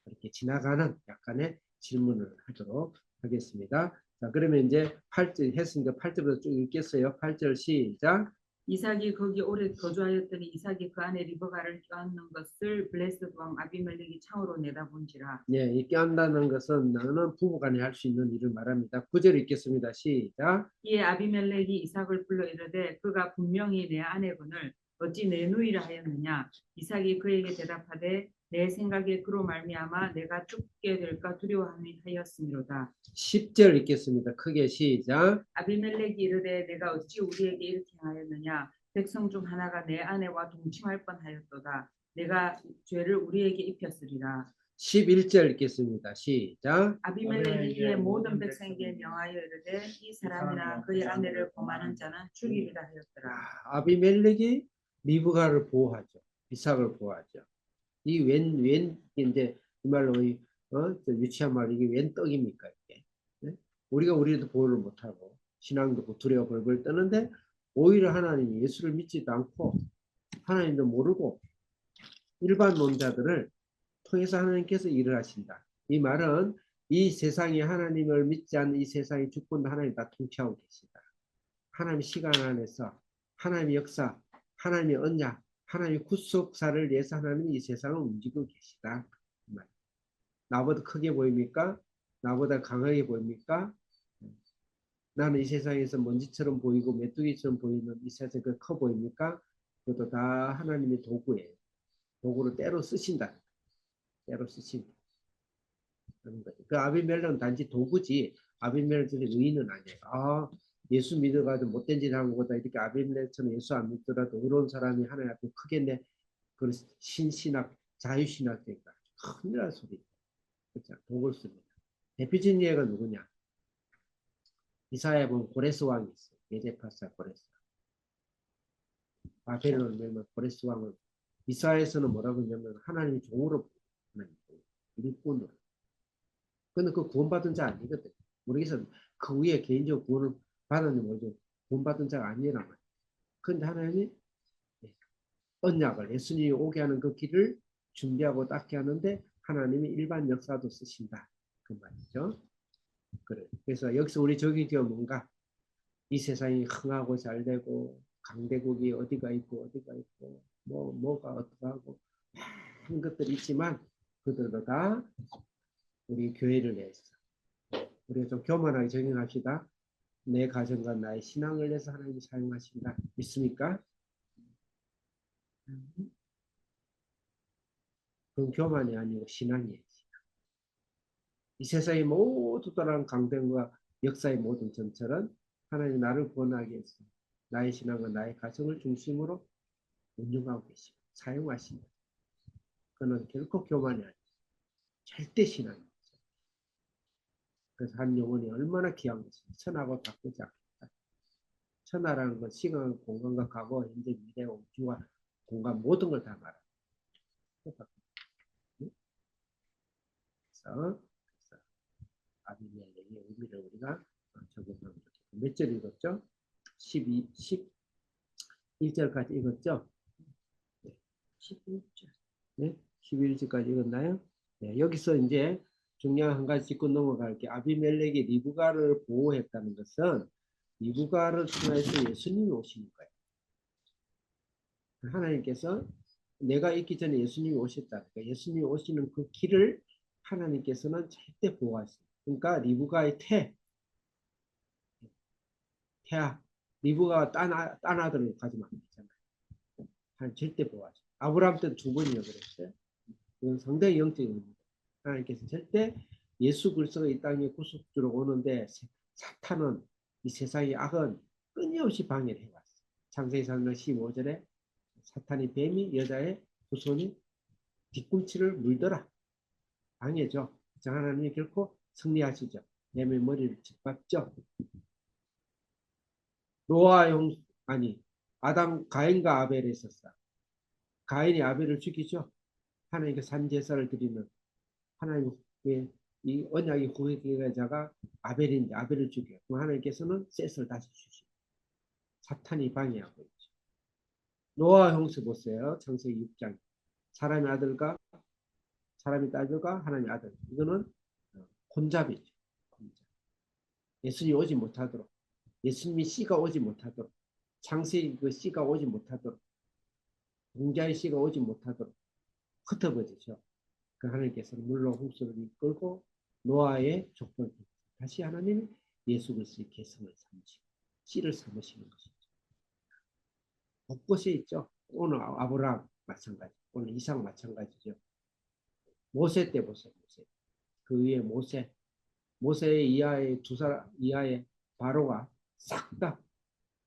이렇게 지나가는 약간의 질문을 하도록 하겠습니다. 자, 그러면 이제 8절 했으니까 8절부터 쭉 읽겠어요. 8절 시작. 이삭이 거기 오래 거주하였더니 이삭이 그 안에 리브가를 껴안는 것을 블레셋 왕 아비멜렉이 창으로 내다본지라. 예, 이 껴안다는 것은 너는 부부간에 할 수 있는 일을 말합니다. 9절 읽겠습니다. 시작. 이에 아비멜렉이 이삭을 불러 이르되 그가 분명히 내 아내분을 어찌 내 누이라 하였느냐. 이삭이 그에게 대답하되 내 생각에 그로 말미암아 내가 죽게 될까 두려워하였음이로다. 10절 읽겠습니다. 크게 시작. 아비멜렉이 이르되 내가 어찌 우리에게 이렇게 하였느냐. 백성 중 하나가 내 아내와 동침할 뻔하였도다. 내가 죄를 우리에게 입혔으리라. 11절 읽겠습니다. 시작. 아비멜렉이 이에 모든 백성에게 명하여 이르되 이 사람이나 그의 아내를 범하는 자는 죽이리라 하였더라. 아비멜렉이 리브가를 보호하죠. 이삭을 보호하죠. 이 웬 이제 이 말로 저 유치한 말 이게 웬 떡입니까 이게? 네? 우리가 우리도 보호를 못하고 신앙도 두려워 벌벌 떠는데 오히려 하나님이 예수를 믿지도 않고 하나님도 모르고 일반 논자들을 통해서 하나님께서 일을 하신다. 이 말은 이 세상에 하나님을 믿지 않는 이 세상의 주권도 하나님 다 통치하고 계시다. 하나님의 시간 안에서 하나님의 역사, 하나님의 언약, 하나님의 구속사를 위해서 하나님이 이 세상을 움직이고 계시다. 나보다 크게 보입니까? 나보다 강하게 보입니까? 나는 이 세상에서 먼지처럼 보이고 메뚜기처럼 보이는 이 세상이 커 보입니까? 그것도 다 하나님의 도구예요. 도구를 때로 쓰신다. 때로 쓰신다. 그 아비멜렉은 단지 도구지 아비멜렉의 의인은 아니에요. 아, 예수 믿어가지고 못된 짓 한 것보다 이렇게 아비멜렉처럼 예수 안 믿더라도 의로운 사람이 하나님 앞에 크겠네. 그 신신학, 자유신학자니까 큰일 날 소리. 그렇죠? 도구를 씁니다. 대표적인 예가 누구냐? 이사야에 보면 고레스 왕이 있어요. 예제파사 고레스. 바벨론을 멸망 고레스 왕은 이사야에서는 뭐라고 하냐면 하나님의 종으로 하나님 일꾼으로. 근데 그 구원받은 자 아니거든. 모르겠어. 그 위에 개인적으로 구원을 받았는지 모르죠. 구원받은 자가 아니란 말이야. 근데 하나님이 언약을 예수님이 오게 하는 그 길을 준비하고 닦게 하는데 하나님이 일반 역사도 쓰신다. 그 말이죠. 그래. 그래서 여기서 우리 적용기가 뭔가 이 세상이 흥하고 잘되고 강대국이 어디가 있고 뭐가 어떡하고 많은 것들이 있지만 그들도 다 우리 교회를 위해서 우리가 좀 교만하게 적용합시다. 내 가정과 나의 신앙을 위해서 하나님이 사용하신다. 믿습니까? 그건 교만이 아니고 신앙이에요. 이 세상의 모두 떠난 강대국과 역사의 모든 전철은 하나님 나를 구원하기 위해서 나의 신앙과 나의 가정을 중심으로 운영하고 계시고 사용하신다. 그는 결코 교만이 아니에요. 절대 신앙이죠. 그래서 한 영혼이 얼마나 귀한 것입니다. 천하고 바꾸지 않겠다. 천하라는 건 시간, 공간과 과거, 현재, 미래, 우주와 공간 모든 걸 다 말합니다. 그래서 아비멜렉의 의미를 우리가 적용하면 좋겠다. 몇 절 읽었죠? 11절까지 읽었죠? 네. 11절. 네? 11절까지 읽었나요? 네, 여기서 이제 중요한 한 가지 짚고 넘어갈게. 아비멜렉이 리브가를 보호했다는 것은 리브가를 통해서 예수님이 오시는 거예요. 하나님께서 내가 있기 전에 예수님이 오셨다. 그러니까 예수님이 오시는 그 길을 하나님께서는 절대 보호하십니다. 그러니까 리브가의 태아, 리브가가 딴 아들을 가지면 안 되잖아요. 절대 보호하죠. 아브라함 때도 두 번이나 그랬어요. 이건 상당히 영적인 겁니다. 하나님께서 절대 예수 그리스도가 이 땅에 구속주로 오는데 사탄은 이 세상의 악은 끊임없이 방해를 해왔어요. 창세기 3장 15절에 사탄이 뱀이 여자의 두 손이 뒤꿈치를 물더라. 방해죠. 하나님이 결코 승리하시죠. 뱀의 머리를 짓밟죠. 아담 가인과 아벨에 있었어. 가인이 아벨을 죽이죠. 하나님께 산제사를 드리는 하나님의 이 언약의 후계자가 아벨인데 아벨을 죽여요. 그럼 하나님께서는 셋을 다시 주시고 사탄이 방해하고 있죠. 노아 홍수 보세요. 창세기 6장. 사람의 딸들과 하나님의 아들. 이거는 혼잡이죠. 혼잡. 예수님이 오지 못하도록, 예수님이 씨가 오지 못하도록, 창세기 그 씨가 오지 못하도록, 공자의 씨가 오지 못하도록 흩어버리죠. 그 하나님께서는 물로 홍수를 이끌고 노아의 족보를 다시 하나님이 예수 그리스도의 계성을 삼으시고 씨를 삼으시는 것이죠. 곳곳에 있죠. 오늘 아브라함 마찬가지, 오늘 이삭 마찬가지죠. 모세 때 보세요. 모세. 그 위에 모세의 이하의 두 사람 이하의 바로가 싹 다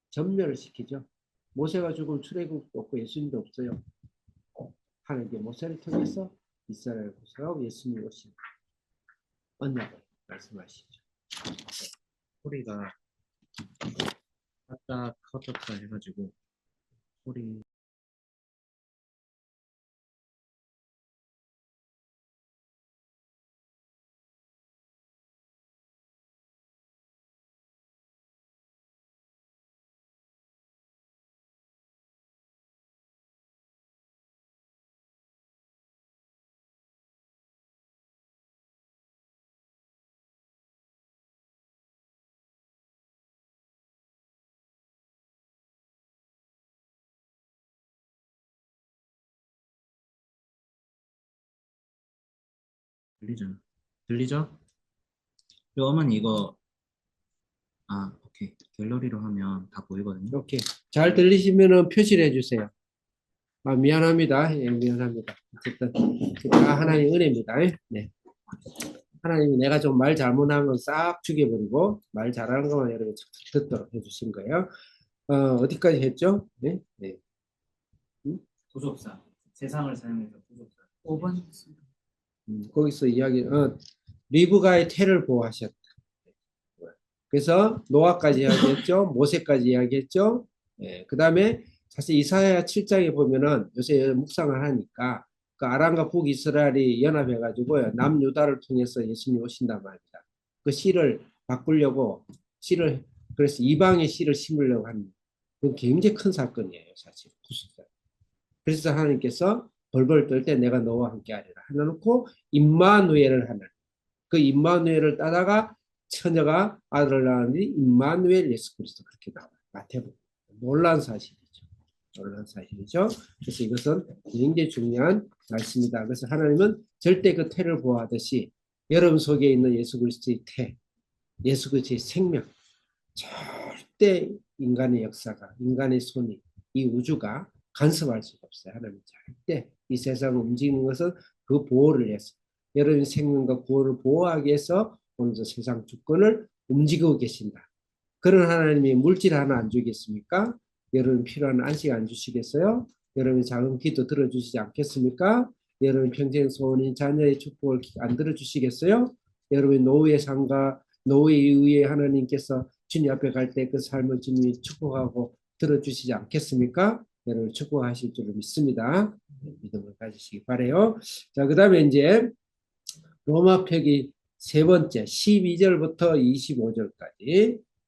전멸을 시키죠. 모세가 죽으면 출애굽도 없고 예수님도 없어요. 하나님께 모세를 통해서 이스라엘 구속하고 예수님이 오신 언약을 말씀하시죠. 소리가 아까 커졌다 해가지고 소리 들리죠? 들리죠? 어머니 이거 오케이 갤러리로 하면 다 보이거든요. 이렇게 잘 들리시면은 표시를 해주세요. 미안합니다. 예, 미안합니다. 어쨌든 다 하나님 은혜입니다. 네. 하나님이 내가 좀 말 잘못한 건 싹 죽여버리고 말 잘하는 것만 여러분 듣도록 해주신 거예요. 어디까지 했죠? 네. 네. 구속사 세상을 사용해서 구속사 5번. 거기서 이야기, 리브가의 태를 보호하셨다. 그래서 노아까지 이야기했죠. 모세까지 이야기했죠. 예, 그 다음에 사실 이사야 7장에 보면은 요새 묵상을 하니까 그 아람과 북이스라엘이 연합해가지고요. 남유다를 통해서 예수님이 오신단 말입니다. 그 씨를 바꾸려고 그래서 이방의 씨를 심으려고 하는 그건 굉장히 큰 사건이에요. 사실. 그래서 하나님께서 벌벌 떨 때 내가 너와 함께 하리라 해놓고 임마누엘을 하는 그 임마누엘을 따다가 처녀가 아들을 낳았는데 임마누엘 예수 그리스도 그렇게 나와요. 마태복음. 놀란 사실이죠. 놀란 사실이죠. 그래서 이것은 굉장히 중요한 말씀이다. 그래서 하나님은 절대 그 태를 보호하듯이 여러분 속에 있는 예수 그리스도의 태, 예수 그리스도의 생명, 절대 인간의 역사가, 인간의 손이, 이 우주가 간섭할 수가 없어요. 하나님 절대 이 세상을 움직이는 것은 그 보호를 위해서 여러분 생명과 구원을 보호하기 위해서 오늘도 세상 주권을 움직이고 계신다. 그런 하나님이 물질 하나 안 주겠습니까? 여러분 필요한 안식 안 주시겠어요? 여러분 작은 기도 들어주시지 않겠습니까? 여러분 평생 소원인 자녀의 축복을 안 들어주시겠어요? 여러분 노후의 삶과 노후의 이후에 하나님께서 주님 앞에 갈 때 그 삶을 주님이 축복하고 들어주시지 않겠습니까? 여러분 축복하실 줄 믿습니다. 믿음을 가지시기 바라요. 자, 그 다음에 이제 로마 표기 세 번째 12절부터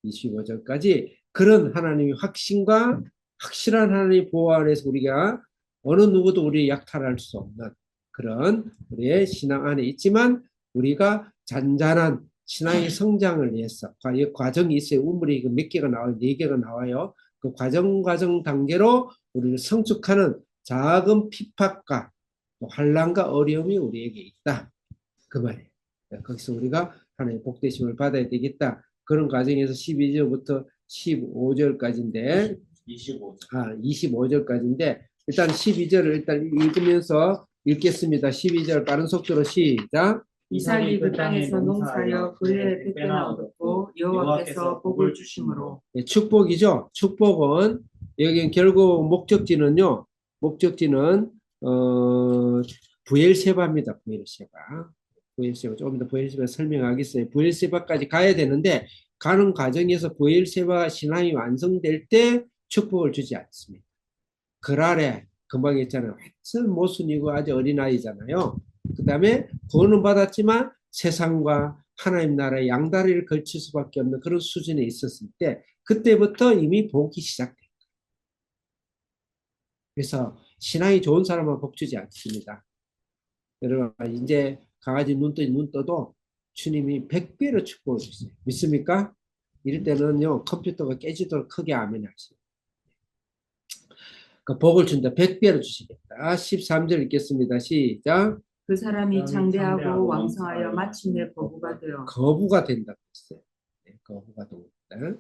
25절까지 그런 하나님의 확신과 확실한 하나님의 보호 안에서 우리가 어느 누구도 우리 약탈할 수 없는 그런 우리의 신앙 안에 있지만 우리가 잔잔한 신앙의 성장을 위해서 과정이 있어요. 우물이 몇 개가 나와요. 4개가 나와요. 그 과정 단계로 우리를 성숙하는 작은 핍박과 환난과 어려움이 우리에게 있다. 그 말이에요. 거기서 우리가 하나님의 복되심을 받아야 되겠다. 그런 과정에서 12절부터 15절까지인데 25절까지인데 일단 12절을 일단 읽으면서 읽겠습니다. 12절 빠른 속도로 시작. 이삭이 그 땅에서 농사하여 그의 백배나 얻었고 여호와께서 복을 주심으로. 네, 축복이죠. 축복은 여기 결국 목적지는 부엘세바입니다. 부엘세바 조금 더 부엘세바 설명하겠어요. 부엘세바까지 가야 되는데 가는 과정에서 부엘세바 신앙이 완성될 때 축복을 주지 않습니다. 그랄에 금방 했잖아요. 완전 모순이고 아주 어린아이잖아요. 그 다음에 구원은 받았지만 세상과 하나님 나라의 양다리를 걸칠 수밖에 없는 그런 수준에 있었을 때 그때부터 이미 복이 시작됩니다. 그래서 신앙이 좋은 사람은 복 주지 않습니다. 여러분 이제 강아지 눈 떠도 주님이 100배로 축복을 주세요. 믿습니까? 이럴 때는요 컴퓨터가 깨지도록 크게 아멘하세요. 그 복을 준다. 100배로 주시겠다. 13절 읽겠습니다. 시작. 그 사람이 장대하고 왕성하여 마침내 거부가 되어 거부가 된다고 했어요. 네, 거부가 된다.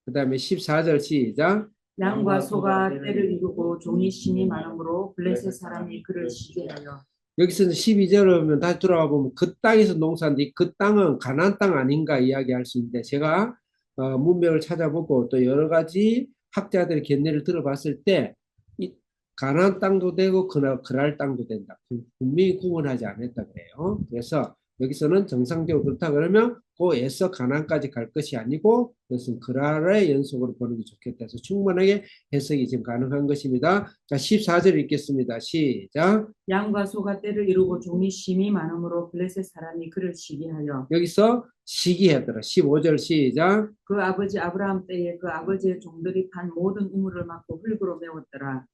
그 다음에 14절 시작. 양과 소가 때를 이루고 종이 심이 많으므로 블레셋 사람이 그를 시기하여. 여기서는 12절을 보면 다시 돌아와 보면 그 땅에서 농사인데 그 땅은 가나안 땅 아닌가 이야기할 수 있는데 제가 문맥을 찾아보고 또 여러 가지 학자들의 견해를 들어봤을 때 이 가나안 땅도 되고 그랄 땅도 된다. 분명히 구분하지 않았다 그래요. 그래서 여기서는 정상적으로 그렇다 그러면 고에서 가나안까지 갈 것이 아니고 그것은 그랄의 연속으로 보는 게 좋겠다 해서 충분하게 해석이 지금 가능한 것입니다. 자, 14절 읽겠습니다. 시작. 양과 소가 때를 이루고 종이 심이 많으므로 블레셋 사람이 그를 시기하여. 여기서 시기하더라. 15절 시작. 그 아버지 아브라함 때에 그 아버지의 종들이 판 모든 우물을 막고 흙으로 메웠더라.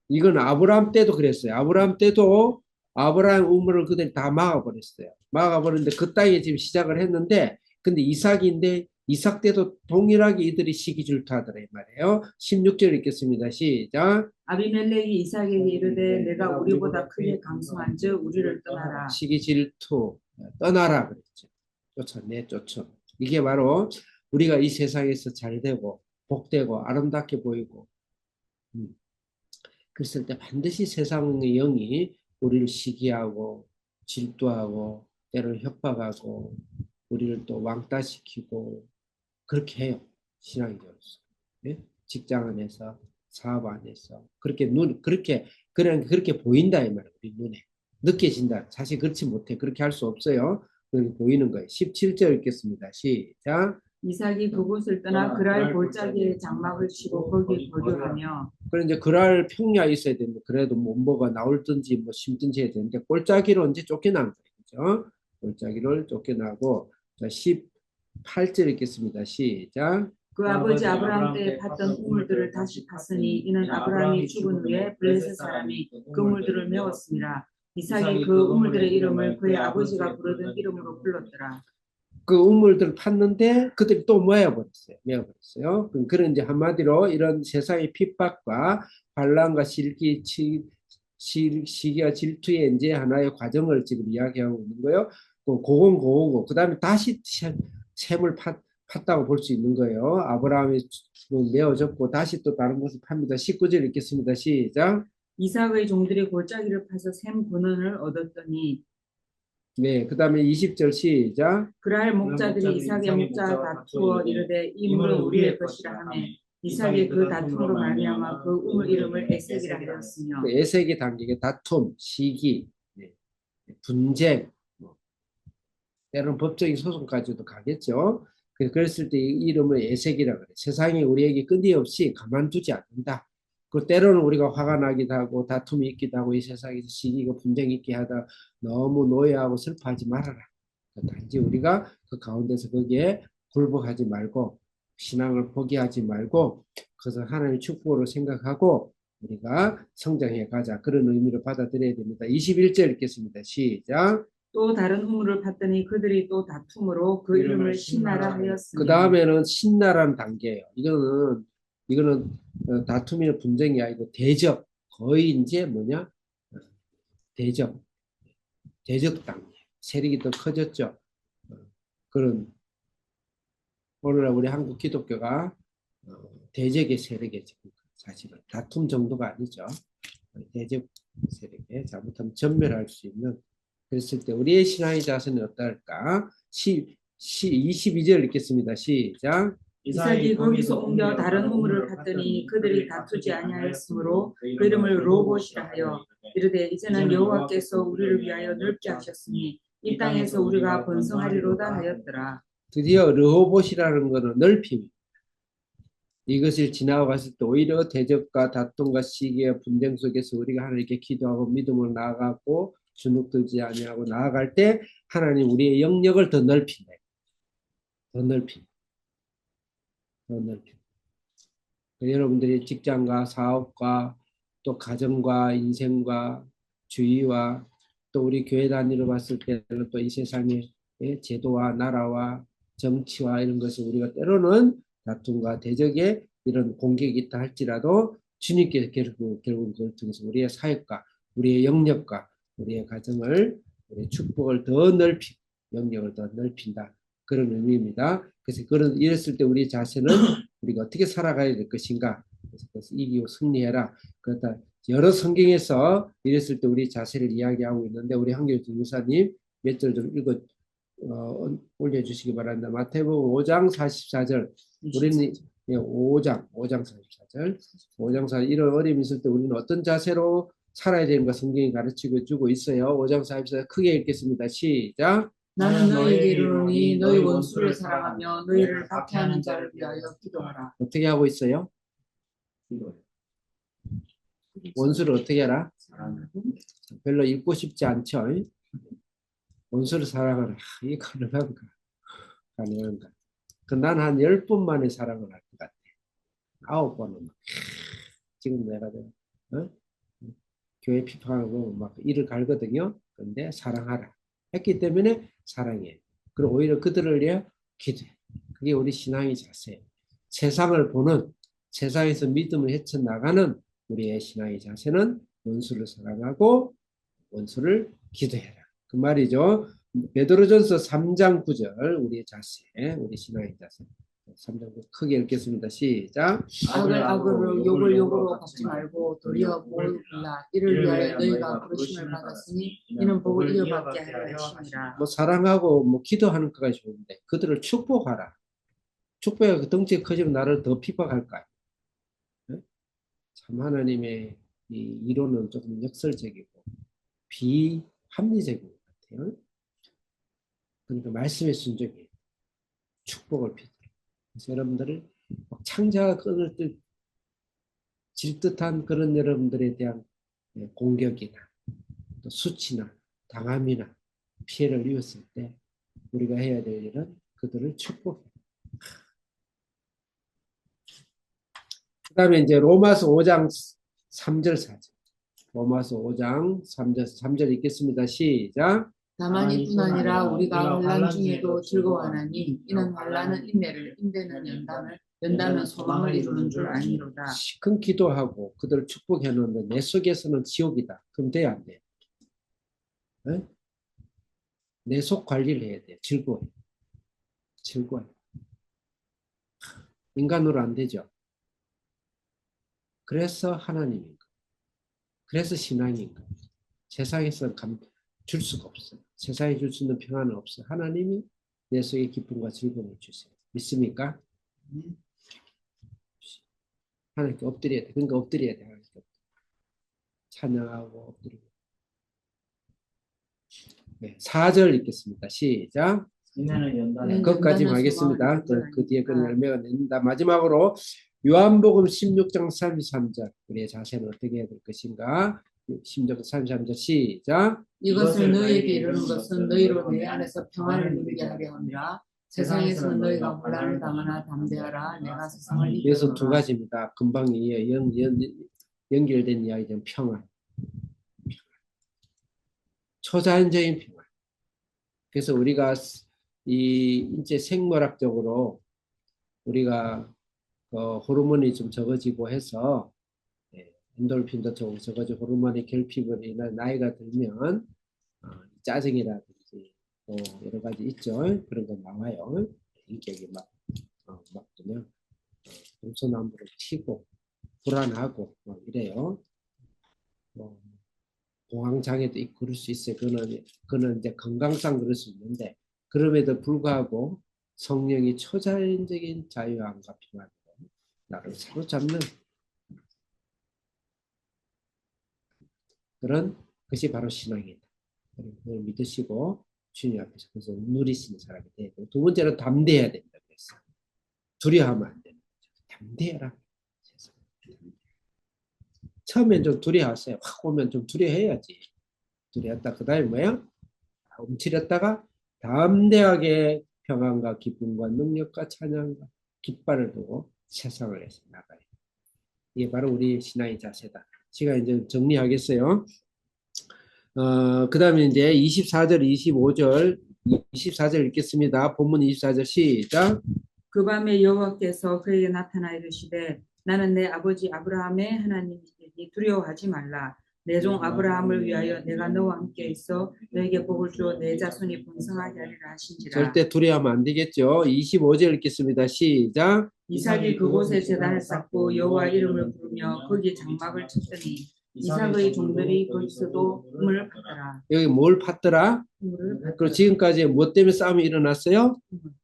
이건 아브라함 때도 그랬어요. 아브라함 때도 아브라함 우물을 그들이 다 막아버렸어요. 막아버렸는데 그 땅에 지금 시작을 했는데 근데 이삭인데 이삭 때도 동일하게 이들이 시기 질투하더라 이 말이에요. 16절 읽겠습니다. 시작. 아비멜렉이 이삭에게 이르되 내가 우리보다 크게 강성한즉 우리를 떠나라. 시기 질투 떠나라 그랬죠. 쫓아. 이게 바로 우리가 이 세상에서 잘되고 복되고 아름답게 보이고 그랬을 때 반드시 세상의 영이 우리를 시기하고 질투하고 때를 협박하고 우리를 또 왕따시키고 그렇게 해요. 신앙인으로서. 네? 직장 안에서 사업 안에서 그렇게 보인다 이 말이에요. 우리 눈에 느껴진다. 사실 그렇지 못해. 그렇게 할 수 없어요. 그렇게 보이는 거예요. 17절 읽겠습니다. 시작. 이삭이 그곳을 떠나 그랄 골짜기에 장막을 치고 거기 거류하며. 그래 이제 그랄 평야에 있어야 되는데 그래도 뭐가 나올든지 뭐 심든지 해야 되는데 골짜기로 이제 쫓겨난 거예요. 그죠? 골짜기를 쫓겨나고 자 18절 읽겠습니다. 시작. 그 아버지 아브라함 때에 팠던 우물들을 다시 팠으니 이는 아브라함이 죽은 후에 블레셋 사람이 그 우물들을 메웠습니다. 이삭이 그 우물들의 이름을 그의 아버지가 부르던 이름으로 불렀더라. 그 우물들을 팠는데 그들이 또 메어버렸어요. 그런 이제 한마디로 이런 세상의 핍박과 반란과 시기와 질투의 이제 하나의 과정을 지금 이야기하고 있는 거예요. 고고 그 다음에 다시 샘을 팠다고 볼 수 있는 거예요. 아브라함이 메어졌고 다시 또 다른 것을 팝니다. 19절 읽겠습니다. 시작. 이삭의 종들이 골짜기를 파서 샘 근원을 얻었더니. 네, 그 다음에 20절 시작. 그랄 목자들이 이삭의 목자 다투어 이르되 이 물은 우리의 것이라 하며 이삭이 그 다툼으로 말미암아 그 우물 이름을 에색이라 하였으며. 에색의 단계가 다툼, 시기, 분쟁, 때로는 법적인 소송까지도 가겠죠. 그랬을 때 이 이름을 에색이라 그래. 세상이 우리에게 끊임없이 가만두지 않는다. 그 때로는 우리가 화가 나기도 하고 다툼이 있기도 하고 이 세상에서 시기가 분쟁이 있게 하다 너무 노예하고 슬퍼하지 말아라. 단지 우리가 그 가운데서 거기에 굴복하지 말고 신앙을 포기하지 말고 그것을 하나님의 축복으로 생각하고 우리가 성장해 가자. 그런 의미로 받아들여야 됩니다. 21절 읽겠습니다. 시작. 또 다른 우물을 팠더니 그들이 또 다툼으로 그 이름을 신나라 하였으니. 그 다음에는 신나라는 단계예요. 이거는 다툼이나 분쟁이 아니고 대적. 거의 이제 뭐냐? 대적 단계. 세력이 더 커졌죠. 그런 오늘날 우리 한국 기독교가 대적의 세력에 지금 사실은 다툼 정도가 아니죠. 대적 세력에 잘못하면 전멸할 수 있는 그랬을 때 우리의 신앙의 자세는 어떨까? 22절 읽겠습니다. 시작. 이삭이 거기서 옮겨 다른 우물을 팠더니 그들이 다투지 아니하였으므로 그 이름을 로봇이라 하여 이르되 이제는 여호와께서 우리를 위하여 넓게 하셨으니 이 땅에서 우리가 번성하리로다 하였더라. 드디어 르호봇이라는 것은 넓힘. 이것을 지나갔을 때 오히려 대적과 다툼과 시기와 분쟁 속에서 우리가 하나님께 기도하고 믿음으로 나아가고 주눅들지 아니하고 나아갈 때 하나님 우리의 영역을 더 넓힌다. 더 넓힌다. 여러분들이 직장과 사업과 또 가정과 인생과 주의와 또 우리 교회 단위로 봤을 때는 또 이 세상의 제도와 나라와 정치와 이런 것을 우리가 때로는 다툼과 대적의 이런 공격이 있다 할지라도 주님께서 결국 그걸 통해서 우리의 사역과 우리의 영역과 우리의 가정을 우리의 축복을 더 넓히고 영역을 더 넓힌다. 그런 의미입니다. 그래서 이랬을 때 우리 자세는 우리가 어떻게 살아가야 될 것인가. 그래서 이기고 승리해라. 그렇다. 여러 성경에서 이랬을 때 우리 자세를 이야기하고 있는데 우리 한교주 목사님 몇 절 좀 올려주시기 바랍니다. 마태복음 5장 44절. 우리는 5장 44절. 5장 4절. 이런 어려움이 있을 때 우리는 어떤 자세로 살아야 되는가 성경이 가르치고 주고 있어요. 5장 44절 크게 읽겠습니다. 시작. 나는 너희에게 이르노니 너희 원수를 사랑하며 너희를 박해하는 자를 위하여 기도하라. 어떻게 하고 있어요? 원수를 어떻게 하라? 별로 읽고 싶지 않죠? 원수를 사랑하라. 이게 가능한가? 가능한가? 난 한 10번 만에 사랑을 할 것 같아. 9번은 막, 지금 내가 교회 피파하고 막 이를 갈거든요. 그런데 사랑하라. 했기 때문에 사랑해. 그리고 오히려 그들을 위해 기도해. 그게 우리 신앙의 자세예요. 세상을 보는, 세상에서 믿음을 헤쳐나가는 우리의 신앙의 자세는 원수를 사랑하고 원수를 기도해라. 그 말이죠. 베드로전서 3장 9절 우리의 자세, 우리 신앙의 자세. 3장 9절 크게 읽겠습니다. 시작. 악을 악으로 욕을 욕으로 갚지 말고 도리어 복을 빌라. 이를 위하여 너희가 부르심을 받았으니 이는 복을 이어받게 하려 하심이라. 뭐 사랑하고 뭐 기도하는 거가 좋은데 그들을 축복하라. 축복해 그 덩치가 커지면 나를 더 핍박할까? 참 하나님의 이 이론은 조금 역설적이고 비합리적인 것 같아요. 그러니까 말씀의 순종이에요. 축복을 빌라. 그래서 여러분들을 창자가 끊을 듯 질 듯한 그런 여러분들에 대한 공격이나 또 수치나 당함이나 피해를 입었을 때 우리가 해야 될 일은 그들을 축복해. 그 다음에 이제 로마서 5장 3절 4절. 로마서 5장 3절 읽겠습니다. 시작. 다만 이뿐 아니라 우리가 환난 중에도 즐거워하나니 이는 환난은 인내를, 인내는 연단을, 연단은 소망을 이루는 줄 아니로다. 큰 기도하고 그들을 축복해 놓는데 내 속에서는 지옥이다. 그럼 돼야 안 돼. 내 속 관리를 해야 돼. 즐거워. 즐거워. 인간으로 안 되죠. 그래서 하나님인가. 그래서 신앙인가. 세상에서 줄 수가 없어요. 세상에 줄 수 있는 평안은 없어요. 하나님이 내 속에 기쁨과 즐거움을 주세요. 믿습니까? 하나님께 엎드려야 돼. 그러니까 엎드려야 돼. 하나님께. 찬양하고 엎드리고. 네, 4절 읽겠습니다. 시작. 인내는 연단을 그것까지 하겠습니다. 그 뒤에 그 열매가 낸다. 마지막으로 요한복음 16장 33절. 우리의 자세는 어떻게 해야 될 것인가? 16장 33절 시작. 이것을 너희에게 이르는 것은 너희로 내 안에서 평안을 누리게 하려 함이라. 세상에서는 너희가 혼란을 당하나 담대하라. 내가 세상을 이겼노라. 그래서 두 가지입니다. 금방 연결된 이야기는 평안. 초자연적인 평안. 그래서 우리가 이제 생물학적으로 우리가 호르몬이 좀 적어지고 해서 엔돌핀도 적어지고 호르몬의 결핍으로 인한 나이가 들면 짜증이라든지 또 여러 가지 있죠. 그런 거 나와요. 인격이 막 그냥 동서남북을 튀고 불안하고 막 이래요. 공황장애도 있고 그럴 수 있어요. 그거는 이제 건강상 그럴 수 있는데 그럼에도 불구하고 성령이 초자연적인 자유함과 평안으로 나를 사로잡는 그런 것이 바로 신앙이다. 그걸 믿으시고 주님 앞에서 그래서 누리시는 사람이 돼야 되고 두 번째는 담대해야 된다 그랬어. 두려워하면 안 된다. 담대해라. 처음엔 좀 두려워하세요. 확 오면 좀 두려워해야지. 두려웠다. 그 다음에 뭐야? 움츠렸다가 담대하게 평안과 기쁨과 능력과 찬양과 깃발을 두고 세상을 해서 나가요. 이게 바로 우리 신앙의 자세다. 제가 이제 정리하겠어요. 그 다음에 이제 24절, 25절 24절 읽겠습니다. 본문 24절 시작. 그 밤에 여호와께서 그에게 나타나 이르시되 나는 내 아버지 아브라함의 하나님이니 두려워하지 말라. 내 종 아브라함을 위하여 내가 너와 함께 있어 너에게 복을 주어 내 자손이 번성하게 하리라 하신지라. 절대 두려워하면 안 되겠죠. 25절 읽겠습니다. 시작. 이삭이 그곳에 제단을 쌓고 여호와 이름을 부르며 거기 장막을 쳤더니 이삭의 종들이 거기서도 우물을 팠더라. 여기 뭘 팠더라? 우물을 팠더라. 그리고 지금까지 뭐 때문에 싸움이 일어났어요?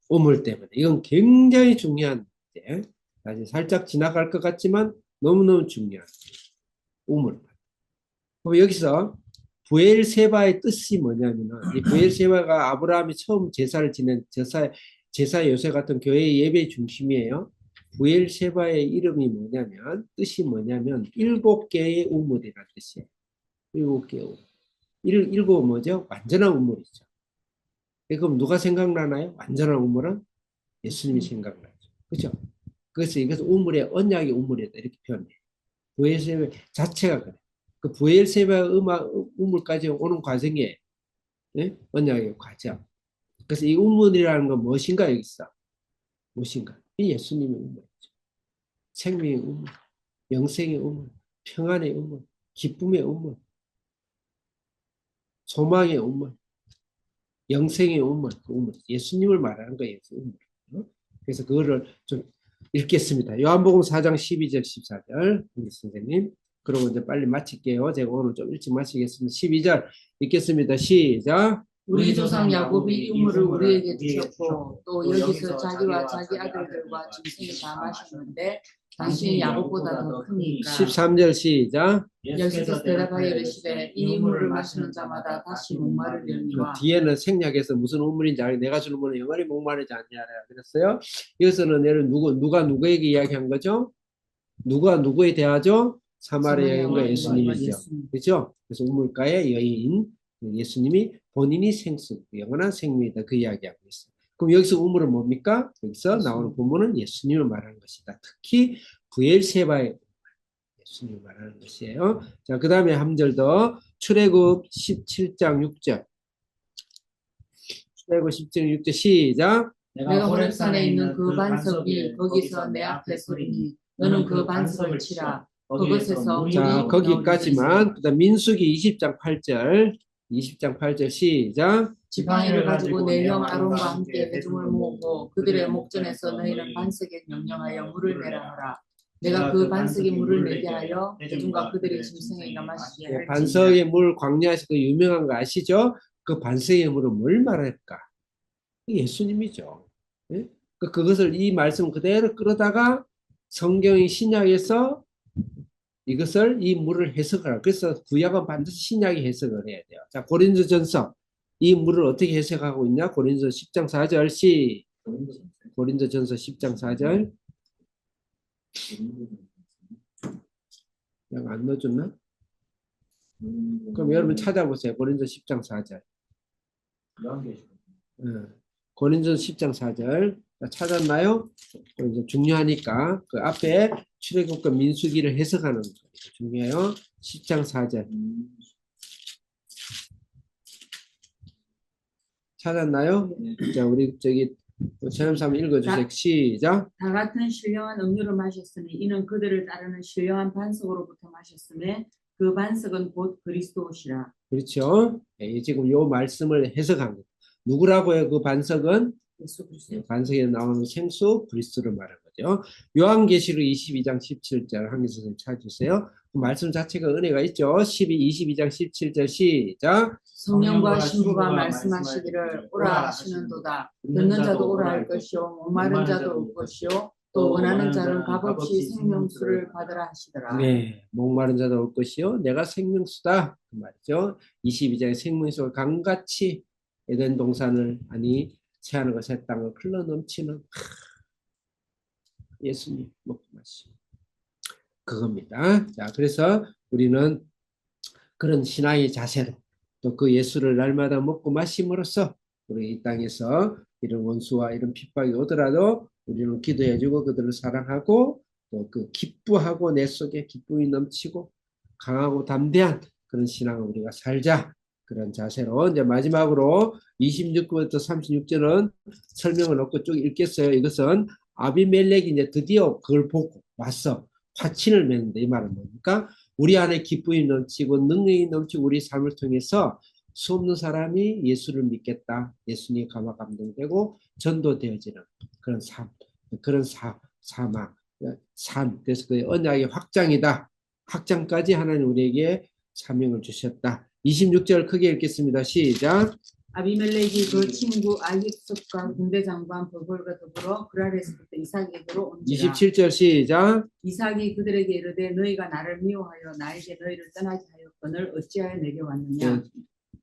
우물 때문에. 이건 굉장히 중요한 문제. 아직 살짝 지나갈 것 같지만 너무너무 중요한 우물. 그럼 여기서 부엘세바의 뜻이 뭐냐면은 이 부엘세바가 아브라함이 처음 제사를 지낸 제사 요새 같은 교회의 예배 중심이에요. 부엘세바의 이름이 뭐냐면 뜻이 뭐냐면 7개의 우물이라는 뜻이에요. 7개의 우물. 일곱 뭐죠? 완전한 우물이죠. 그럼 누가 생각나나요? 완전한 우물은 예수님이 생각나죠. 그죠? 그래서 이것은 우물의 언약의 우물이다 이렇게 표현해요. 부엘세바 자체가 그래. 그 부엘세바 우물까지 오는 과정에 예? 언약의 과정. 그래서 이 우물이라는 건 무엇인가 여기서 무엇인가? 이 예수님의 우물이죠. 생명의 우물, 영생의 우물, 평안의 우물, 기쁨의 우물, 소망의 우물, 영생의 우물, 그 우물. 예수님을 말하는 거예요. 그 우물. 그래서 그거를 좀 읽겠습니다. 요한복음 4장 12절 14절 선생님. 그러고 이제 빨리 마칠게요. 제가 오늘 좀 일찍 마치겠습니다. 12절 읽겠습니다. 시작. 우리 조상 야곱이 이 우물을 우리에게 주셨고 또 여기서 자기와 자기 아들들과 짐승이 다 마셨는데 당신이 야곱보다 더 크니까. 13절 시작. 예수께서 대답하여 이르시되 이 우물을 마시는 자마다 다시 목마르려니와. 뒤에는 생략해서 무슨 우물인지 알고 내가 주는 물은 영원히 목마르지 않냐라 그랬어요. 여기서는 얘를 누가 누구에게 이야기한 거죠? 누가 누구에 대하죠? 사마리아 여인과 예수님이죠. 그렇죠? 그래서 우물가의 여인 예수님이 본인이 생수, 영원한 생명이다 그 이야기하고 있어요. 그럼 여기서 우물은 뭡니까? 여기서 나오는 본문은 예수님을 말하는 것이다. 특히 부엘세바의 예수님을 말하는 것이에요. 자, 그 다음에 한 절 더. 출애굽 17장 6절. 출애굽 17장 6절 시작. 내가 호렙산에 있는 그 반석이 거기서 내 앞에 서리니 너는 그 반석을 치라. 그것에서 자, 거기까지만. 그다음 민수기 20장 8절. 20장 8절 시작. 지팡이를 가지고 내 형 아론과 함께 회중을 모으고 그들의 목전에서 너희는 반석에 명령하여 물을 내라 하라. 내가 그 반석에 물을 내게 하여 회중과 그들의 짐승에게 마시게 할지니라. 반석의 물 광야에서 그 유명한 거 아시죠? 그 반석의 물은 뭘 말할까? 예수님이죠. 예? 그것을 이 말씀 그대로 끌어다가 성경의 신약에서 이것을 이 물을 해석하라. 그래서 구약은 반드시 신약이 해석을 해야 돼요. 자, 고린도전서 이 물을 어떻게 해석하고 있냐? 고린도전서 10장 4절 고린도전서 10장 4절. 내가 안 넣어줬나? 그럼 여러분 찾아보세요. 고린도전서 10장 4절. 고린도전서 10장 4절. 찾았나요? 이제 중요하니까 그 앞에 출애굽과 민수기를 해석하는 거 중요해요. 10장 4절. 찾았나요? 자, 우리 체험사 한번 읽어주세요. 시작. 다 같은 신령한 음료를 마셨으니 이는 그들을 따르는 신령한 반석으로부터 마셨음에 그 반석은 곧 그리스도시라. 그렇죠. 예, 지금 요 말씀을 해석한 거예요. 누구라고요? 그 반석은? 예수 그리스도. 반석에 나오는 생수 그리스도를 말한 거죠. 요한계시록 22장 17절 한개 선생님 찾아주세요. 그 말씀 자체가 은혜가 있죠. 22장 17절 시작. 성령과 신부가 말씀하시기를 오라 하시는도다. 듣는 자도 오라 할 것이요 목마른 자도 올 것이요 또 원하는 자는 값없이 생명수를 받으라 하시더라. 네, 목마른 자도 올 것이요 내가 생명수다 그 말이죠. 22장에 생명수가 강같이 에덴 동산을 채하는 것에 땅을 흘러 넘치는 예수님 먹고 마시고 그겁니다. 자, 그래서 우리는 그런 신앙의 자세로 또 그 예수를 날마다 먹고 마심으로써 우리 이 땅에서 이런 원수와 이런 핍박이 오더라도 우리는 기도해주고 그들을 사랑하고 또 그 기뻐하고 내 속에 기쁨이 넘치고 강하고 담대한 그런 신앙을 우리가 살자. 그런 자세로 이제 마지막으로 26부터 36절은 설명을 없고 쭉 읽겠어요. 이것은 아비멜렉이 이제 드디어 그걸 보고 왔어. 화친을 맺는데 이 말은 뭡니까? 우리 안에 기쁨이 넘치고 능력이 넘치고 우리 삶을 통해서 수 없는 사람이 예수를 믿겠다. 예수님 감화 감동되고 전도되어지는 그런 삶, 그런 사망, 삶. 그래서 그 언약의 확장이다. 확장까지 하나님 우리에게 사명을 주셨다. 26절 크게 읽겠습니다. 시작. 아비멜렉이 그 친구 아히섭과 군대 장관 볼볼과 더불어 그랄에서부터 이삭에게로 온지라. 27절 시작. 이삭이 그들에게 이르되 너희가 나를 미워하여 나에게 너희를 떠나게 하였거늘 어찌하여 내게 왔느냐.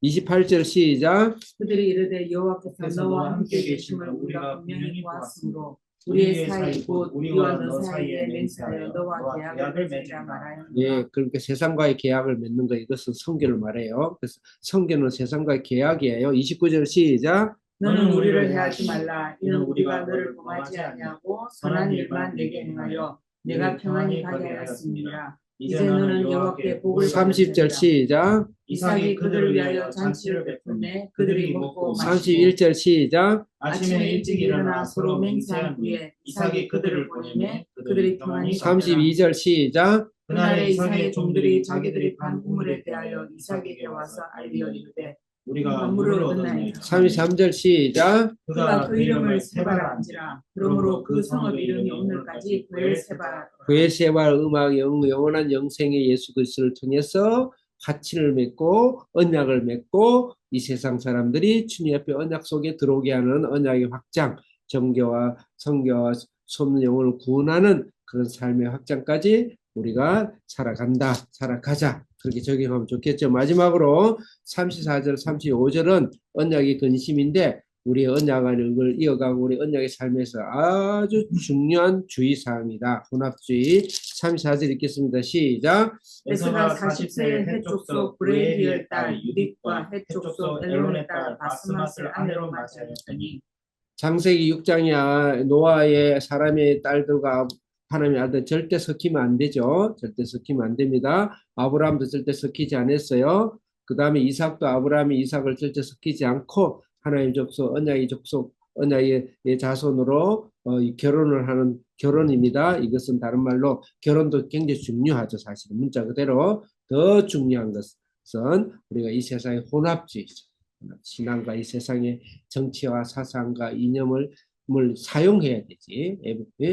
28절 시작. 그들이 이르되 여호와께서 너와 함께 계심을 우리가 분명히 보았으므로 우리의 사이 곧 우리와 너 사이에 맹세하여 너와 계약을 맺으라 말하였느니라. 예, 그러니까 세상과의 계약을 맺는 거 이것은 성경을 말해요. 그래서 성경은 세상과의 계약이에요. 29절 시작. 너는 우리를 해하지 말라. 이는 우리가 너를 범하지 아니하고 선한 일만 내게 행하여 내가 평안히 가게 하였습니다. 이제 너는 여호와께 복을 30절 시작. 이삭이 그들을 위하여 잔치를 베풀매 그들이 먹고 마시고 31절 시작. 아침에 일찍 일어나 서로 맹세한 후에 이삭이 그들을 보내매 그들이 평안히 가더라. 32절 시작. 그날에 이삭의 종들이 자기들이 판 우물에 대하여 이삭에게 와서 알리어 이르되 우리가 만물을 물을 얻었나이다. 33절 시작. 그가 그 이름을 세바라 한지라. 그러므로 그 성읍 이름이 오늘까지 브엘세바라. 브엘세바 음악 영원한 영생의 예수 그리스도를 통해서 화친을 맺고 언약을 맺고 이 세상 사람들이 주님 앞에 언약 속에 들어오게 하는 언약의 확장, 정교와 성교와 소문 영혼을 구원하는 그런 삶의 확장까지 우리가 살아간다, 살아가자. 그렇게 적용하면 좋겠죠. 마지막으로 34절, 35절은 언약의 근심인데 우리의 언약 안을 이어가고 우리 언약의 삶에서 아주 중요한 주의사항이다. 혼합주의. 34절 읽겠습니다. 시작. 에스가 40세의 해족속 브레디의 딸 유딕과 해족속 엘론의 딸 바스맛을 아내로 맞이하였더니 창세기 6장이야. 노아의 사람의 딸들과 하나님의 아들 절대 섞이면 안 되죠. 절대 섞이면 안 됩니다. 아브라함도 절대 섞이지 않았어요. 그 다음에 이삭도 아브라함이 이삭을 절대 섞이지 않고 하나님의 족속, 언약의 족속, 언약의 자손으로 결혼을 하는 결혼입니다. 이것은 다른 말로 결혼도 굉장히 중요하죠. 사실은 문자 그대로 더 중요한 것은 우리가 이 세상의 혼합주의죠. 신앙과 이 세상의 정치와 사상과 이념을 사용해야 되지.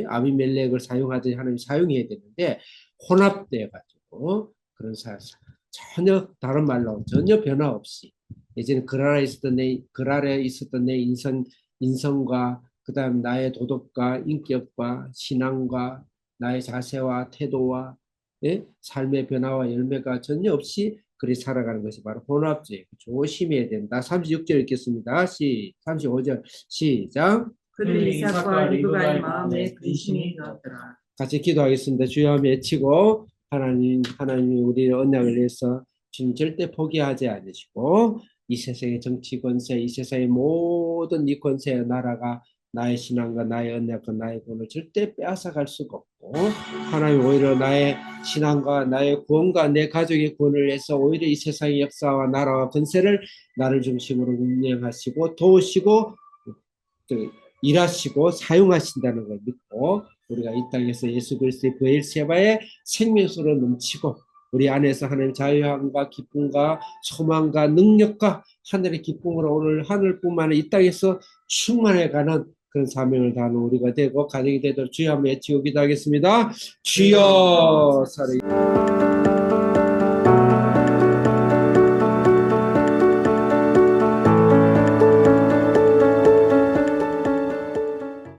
아비멜렉을 사용하듯이 하나님 사용해야 되는데 혼합돼 가지고 그런 전혀 다른 말로 전혀 변화 없이 예전에 그랄에 있었던 내 인성과 그다음 나의 도덕과 인격과 신앙과 나의 자세와 태도와 삶의 변화와 열매가 전혀 없이 그리 살아가는 것이 바로 혼합주의. 조심해야 된다. 36절 읽겠습니다. 35절 시작. 그들이 이삭과 리브가의 마음에 근심이 되었더라. 같이 기도하겠습니다. 주여 외치고 하나님 우리의 언약을 위해서 주님 절대 포기하지 않으시고 이 세상의 정치 권세, 이 세상의 모든 이 권세의 나라가 나의 신앙과 나의 언약과 나의 구원을 절대 빼앗아갈 수가 없고 하나님 오히려 나의 신앙과 나의 구원과 내 가족의 구원을 위해서 오히려 이 세상의 역사와 나라와 권세를 나를 중심으로 운영하시고 도우시고 일하시고 사용하신다는 걸 믿고 우리가 이 땅에서 예수 그리스도의 브엘세바의 생명수로 넘치고 우리 안에서 하나님 자유함과 기쁨과 소망과 능력과 하늘의 기쁨으로 오늘 하늘뿐만 아니라 이 땅에서 충만해가는 그런 사명을 다하는 우리가 되고 가정이 되도록 주여 한번 외치고 기도하겠습니다. 주여 살아